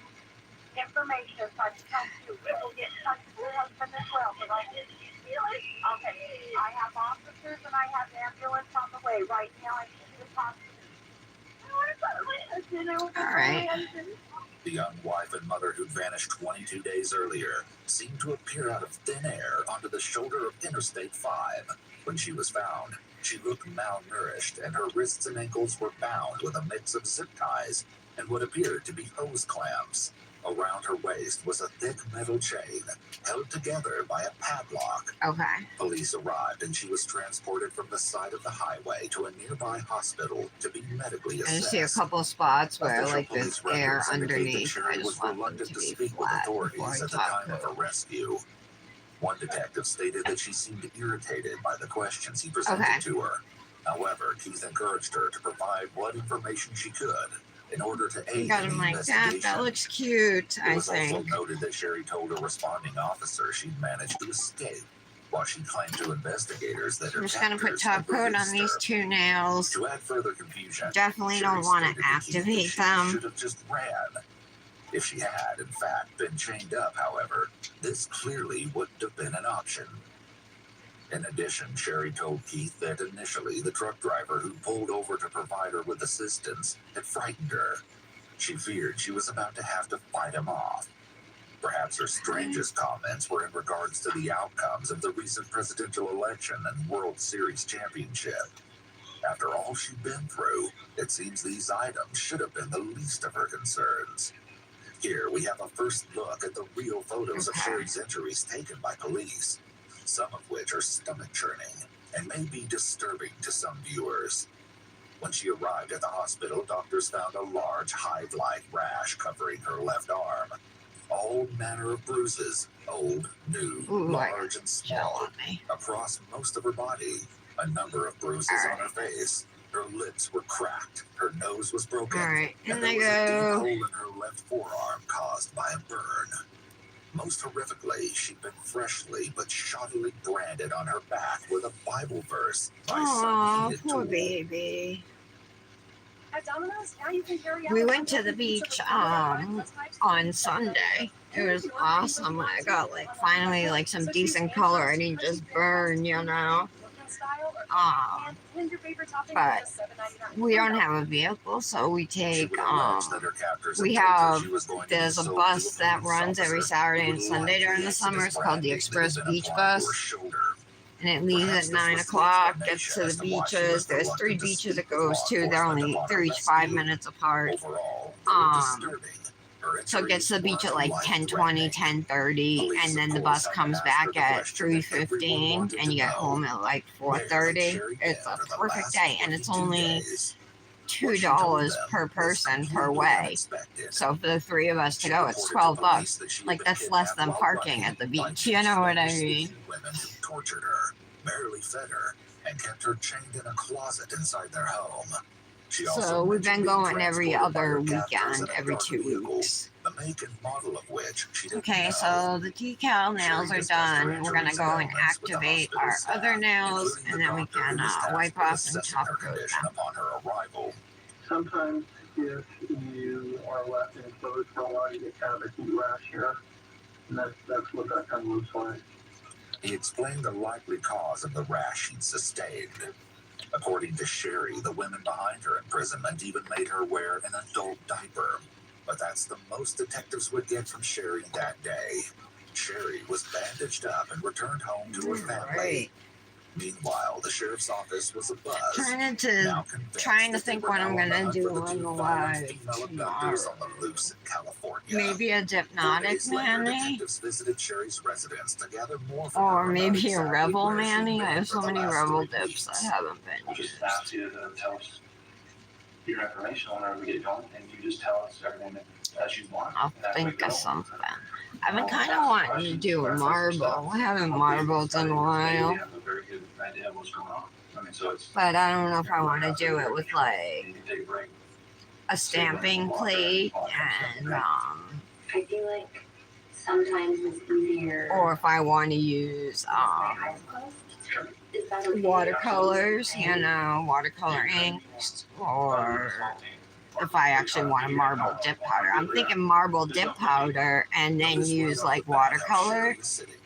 information so I can help you. We will get in touch with your husband as well, but okay, I have officers and I have ambulance on the way. Right now I need you to talk to me. All right. The young wife and mother who'd vanished 22 days earlier seemed to appear out of thin air onto the shoulder of Interstate 5. When she was found, she looked malnourished and her wrists and ankles were bound with a mix of zip ties and what appeared to be hose clamps. Around her waist was a thick metal chain held together by a padlock. Okay. Police arrived and she was transported from the side of the highway to a nearby hospital to be medically assessed. I just see a couple spots where Official like there's police air records indicate that underneath. I Sherry just was want them reluctant to to be speak with flat before authorities I at the talk time to of her rescue. One detective stated that she seemed irritated by the questions he presented to her. However, Keith encouraged her to provide what information she could in order to aid Got in him the like that. investigation. That looks cute, It I was also think. noted that Sherry told a responding officer she'd managed to escape, while she claimed to investigators that her I'm just gonna put captors top had coat on released these her. two nails. To add further confusion, Definitely Sherry don't want to stated to Keith that activate she them. should have just ran. If she had, in fact, been chained up, however, this clearly wouldn't have been an option. In addition, Sherry told Keith that initially the truck driver who pulled over to provide her with assistance had frightened her. She feared she was about to have to fight him off. Perhaps her strangest comments were in regards to the outcomes of the recent presidential election and World Series championship. After all she'd been through, it seems these items should have been the least of her concerns. Here we have a first look at the real photos of Sherry's injuries taken by police, some of which are stomach-churning and may be disturbing to some viewers. When she arrived at the hospital, doctors found a large hive-like rash covering her left arm. All manner of bruises, old, new, large, and small, across most of her body. A number of bruises on her face. Her lips were cracked. Her nose was broken. And there was a deep hole in her left forearm caused by a burn. Most horrifically, she'd been freshly but shoddily branded on her back with a Bible verse by some Aw, heated poor tool. baby. At Domino's, now you can carry out We went to the beach on Sunday. It was awesome. I got like finally like some decent color. I didn't just burn, you know. But we don't have a vehicle, so we take we have there's a bus that runs every Saturday and Sunday during the summer. It's called the Express Beach Bus. And it leaves at 9 o'clock, gets to the beaches. There's 3 beaches it goes to. They're each 5 minutes apart. So it gets to the beach at like 10:20, 10:30, and then the bus comes back at 3:15, and you get home at like 4:30. It's a perfect day, and it's only $2 per person per way. So for the 3 of us to go, it's $12. Like that's less than parking at the beach. You know what I mean? Women who tortured her, barely fed her, and kept her chained in a closet inside their home. So we've been going every other weekend, every 2 weeks. The make and model of which she didn't Okay, know. so the decal nails are done. We're gonna go and activate our other nails, and then we can wipe off and top coat them. Upon her arrival. Sometimes if you are left enclosed for a while, you get kind of a heat rash here. And that's what that kind of looks like. He explained the likely cause of the rash he'd sustained. According to Sherry, the women behind her imprisonment even made her wear an adult diaper. But that's the most detectives would get from Sherry that day. Sherry was bandaged up and returned home to her family. Right. Meanwhile, the sheriff's office was abuzz. Trying to think what I'm gonna do on the live tomorrow. Maybe a Hypnotic Manny, or maybe a Rebel Manny. I have so many Rebel dips I haven't been. You just have to tell us your information whenever we get going, and you just tell us everything as you want. I'll think of something. I've been kind of wanting to do a marble. I haven't marbled in a while. But I don't know if I want to do it with like a stamping plate and I feel like sometimes it's easier. or if I want to use watercolors, you know, watercolor inks, or if I actually want a marble dip powder. I'm thinking marble dip powder and then use like watercolor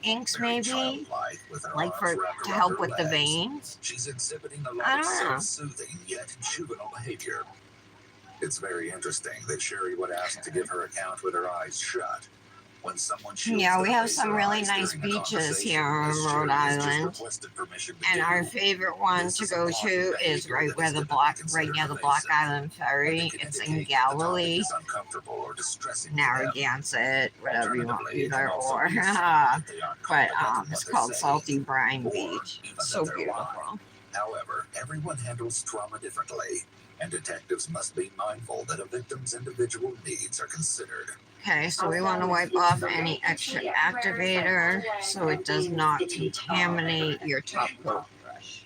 inks maybe, like to help with the veins. She's exhibiting a lot I of don't know. self-soothing yet juvenile behavior. It's very interesting that Sherry would ask to give her account with her eyes shut. When someone Yeah, we have some really nice beaches here in Rhode Island, and our favorite one to go to is right near the Block Island Ferry. It's in Galilee, Narragansett, whatever you want, either or. But it's called Salty Brine Beach. So beautiful. However, everyone handles trauma differently, and detectives must be mindful that a victim's individual needs are considered. Okay, so we want to wipe off any extra activator so it does not contaminate your top coat brush.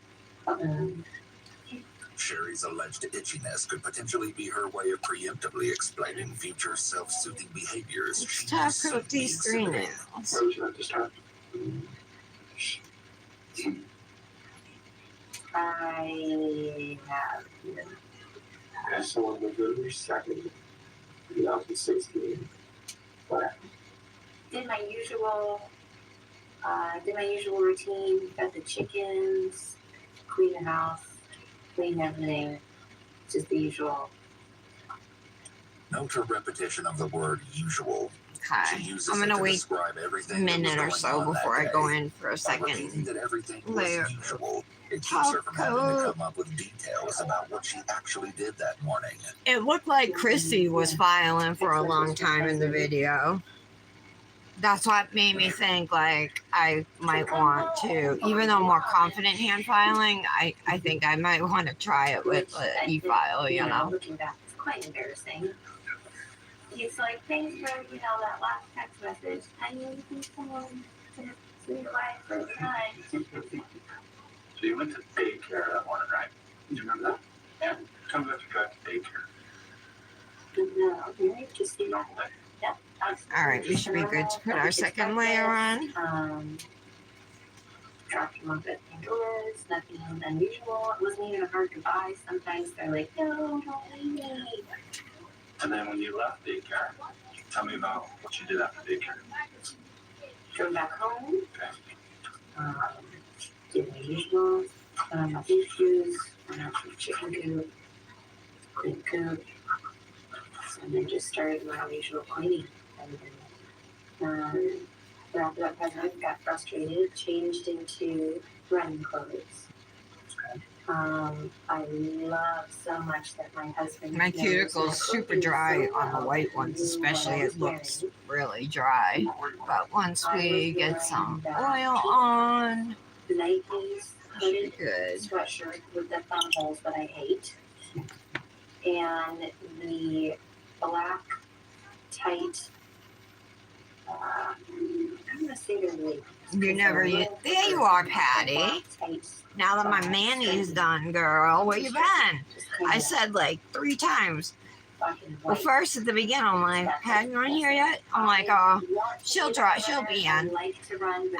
Sherry's alleged itchiness could potentially be her way of preemptively explaining future self-soothing behaviors. Let's top coat these 3 nails. I have Okay, so on November 2nd, 2016, did my usual routine, got the chickens, clean the house, clean everything, just the usual. Note her repetition of the word usual. Okay, I'm gonna wait a minute or so before I go in for a second layer. Top coat. Come up with details about what she actually did that morning. It looked like Chrissy was filing for a long time in the video. That's what made me think like I might want to, even though I'm more confident hand filing, I think I might want to try it with e-file, you know. Looking back, it's quite embarrassing. He's like, thanks for, that last text message. I need someone to see your life for the time. So you went to daycare that morning, right? Do you remember that? Yeah. Tell me what you got to daycare. No, really? Just Normal day. Yeah. All right, we should be good to put our second layer on. Dropped him off at ridiculous, nothing unusual. It wasn't even a hard goodbye. Sometimes they're like, no, don't leave me. And then when you left daycare, tell me about what you did after daycare. Drove back home. Okay. Did my usual. Put on my beef shoes. Went out to the chicken coop. Cleaned coop. And then just started my usual cleaning. And then wrapped it up as I got frustrated, changed into running clothes. I love so much that my husband. My cuticle's super dry on the white ones, especially. It looks really dry. But once we get some oil on, Nikes, hooded good. sweatshirt with the thumb holes that I hate, and the black tight. I'm gonna say they're leggings. You never use. There you are, Patty. Now that my Manny's done, girl, where you been? I said like 3 times. Well, first at the beginning, I'm like, Patty, you on here yet? I'm like, oh, she'll be in. And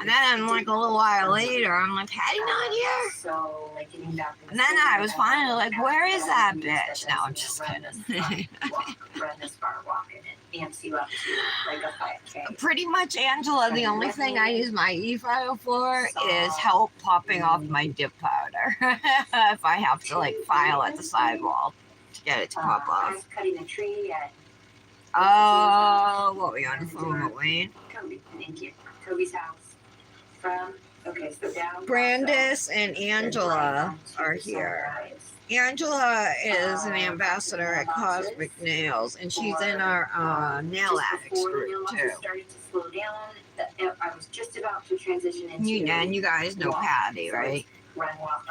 then like a little while later, I'm like, Patty not here? And then I was finally like, where is that bitch? No, I'm just kidding. Pretty much, Angela, the only thing I use my e-file for is help popping off my dip powder. If I have to like file at the sidewall to get it to pop off. Cutting a tree at What were you on the phone with, Wayne? Kobe, thank you. Kobe's house. Okay, so down. Brandis and Angela are here. Angela is an ambassador at Cosmic Nails, and she's in our nail addicts group too. Started to slow down. I was just about to transition into. And you guys know Patty, right? Run, walk.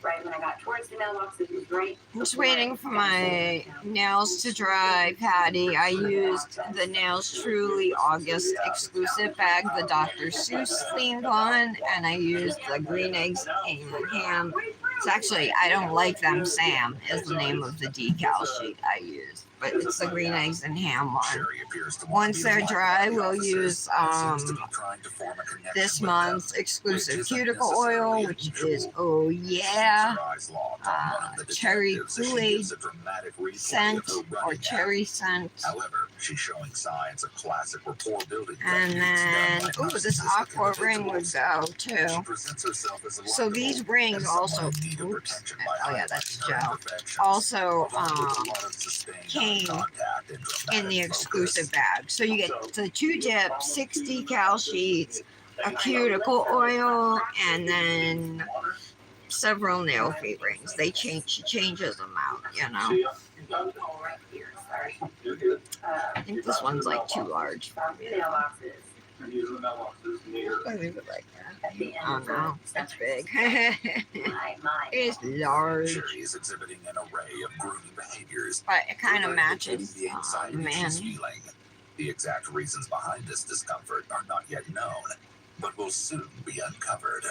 Right when I got towards the mailbox, it was right. I'm just waiting for my nails to dry, Patty. I used the Nails Truly August exclusive bag, the Dr. Seuss themed one, and I used the green eggs and ham. It's actually, I don't like them, Sam is the name of the decal sheet I use, but it's the green eggs and ham one. Once they're dry, we'll use this month's exclusive cuticle oil, which is, oh yeah, cherry Kool-Aid scent or cherry scent. However, she's showing signs of classic rapport building. And then, ooh, this aqua ring would go too. So these rings also, oops, oh yeah, that's gel. Also came in the exclusive bag. So you get the 2 dips, 6 decal sheets, a cuticle oil, and then several nail feed rings. She changes them out, you know. I think this one's like too large for me. I leave it like that. Oh no, that's big. It's large. Sherry is exhibiting an array of grooming behaviors, but it kind of matches the anxiety she's feeling. The exact reasons behind this discomfort are not yet known, but will soon be uncovered.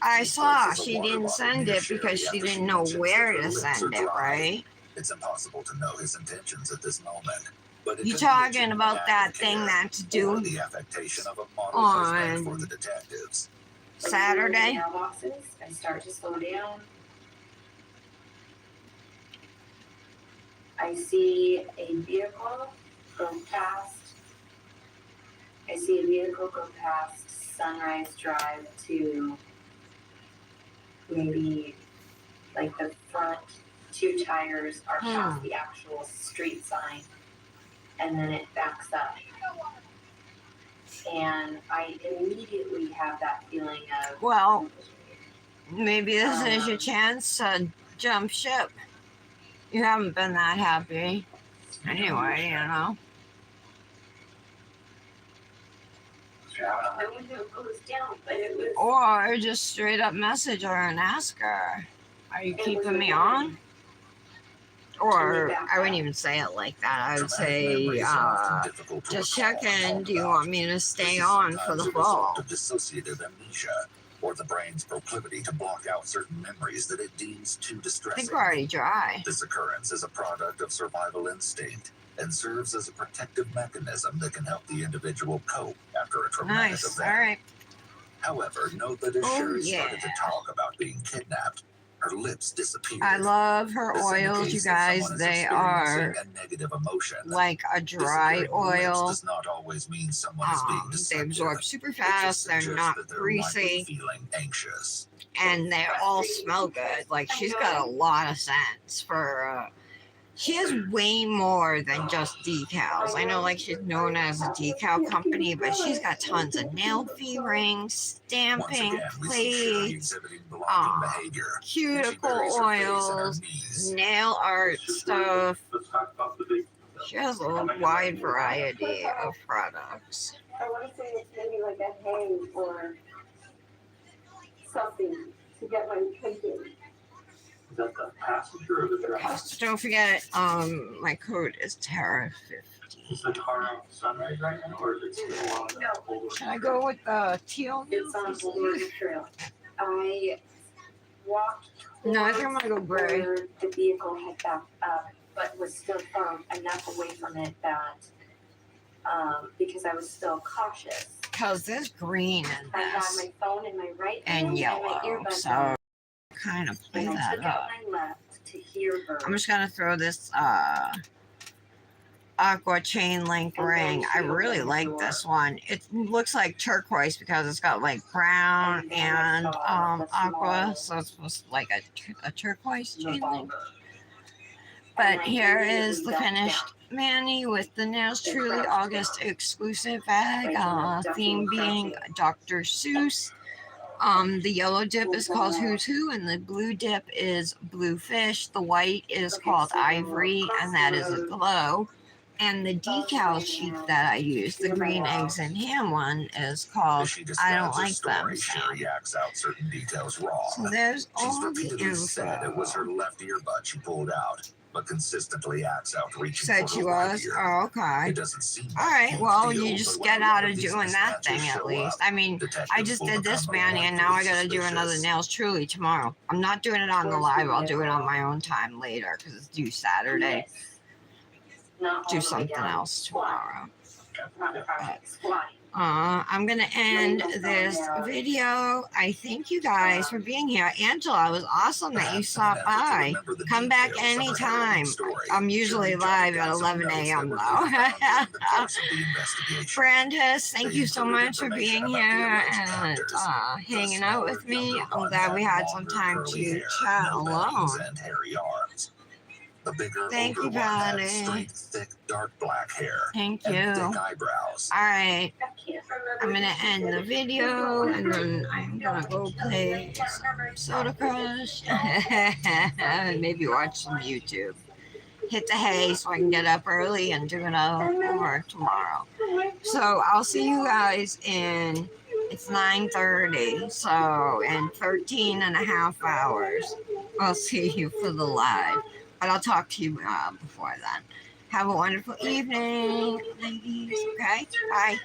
I saw she didn't send it because she didn't know where to send it, right? It's impossible to know his intentions at this moment. But you talking about that thing that's due on Saturday? I start to slow down. I see a vehicle go past. Sunrise Drive to maybe like the front 2 tires are past the actual street sign, and then it backs up. And I immediately have that feeling of, well, maybe this is your chance to jump ship. You haven't been that happy anyway, you know. the window goes down, but it was. Or just straight up message her and ask her, are you keeping me on? Or I wouldn't even say it like that. I would say, just check in. Do you want me to stay on for the fall? Dissociative amnesia, or the brain's proclivity to block out certain memories that it deems too I distressing. think we're already dry. This occurrence is a product of survival instinct and serves as a protective mechanism that can help the individual cope after a traumatic Nice. event. All right. However, note that as Oh, Sherry yeah. started to talk about being kidnapped, her lips disappeared. I love her This oils, indicates you that guys. someone is They are experiencing a negative emotion. like a dry Disappearing lips oil. does not always mean someone is being They deceptive. absorb super It just fast. They're suggests not that they're likely greasy. feeling anxious. And they all smell good. Like, she's got a lot of scents for she has way more than just decals. I know, like, she's known as a decal company, but she's got tons of nail fee rings, stamping, Once again, we see Sherry plates, exhibiting belonging behavior. cuticle buries her face in her oils, knees. nail art stuff. Let's talk about the big. She has a wide variety of products. I want to say it's maybe like a hay or something to get my thinking. Is that the passenger or the driver? So don't forget, my code is Tara50. Is the car on Sunrise right now, or is it still on the older? Should I go with the teal? It's on Boulder Trail. I walked No, I think I'm gonna go gray. where the vehicle had backed up, but was still far enough away from it that, because I was still cautious. Because there's green in I had this my phone in my right and hand yellow, and my earbuds so on, kind of play and I that took out up. my left to hear her. I'm just gonna throw this aqua chain link ring. I really like this one. It looks like turquoise because it's got like brown and aqua, so it's supposed to like a turquoise chain link. But here is the finished Manny with the Nails Truly August exclusive bag. Theme being Dr. Seuss. The yellow dip is called Who's Who, and the blue dip is Blue Fish. The white is called Ivory, and that is a glow. And the decal sheet that I use, the green eggs and ham one, is called I Don't Like Them. Sherry acts out certain details wrong. So there's She's all the repeatedly said it was info. her left earbud she pulled out, but consistently acts out reaching Said for she her right was? ear. Oh, okay. It doesn't seem All like a right, huge well, deal, you just but get when out one of these doing that mismatches thing at show least. up, I mean, I just detectives will did this become Manny, and now I gotta do another suspicious. Nails Truly tomorrow. I'm not doing it on the live. I'll do it on my own time later because it's due Saturday. Do something else tomorrow. I'm gonna end this video. I thank you guys for being here. Angela, it was awesome that you stopped by. Come back anytime. I'm usually live at 11 a.m. though. Brandis, thank you so much for being here and hanging out with me. I'm glad we had some time to chat alone. The bigger, Thank you, older one had Patty. straight, thick, dark black hair Thank and you. thick eyebrows. All right, I'm gonna end the video and then I'm gonna go play some Soda Crush and maybe watch some YouTube. Hit the hay so I can get up early and do it over tomorrow. So I'll see you guys in, it's 9:30, so in 13 and a half hours. I'll see you for the live, but I'll talk to you before then. Have a wonderful evening, ladies. Okay, bye.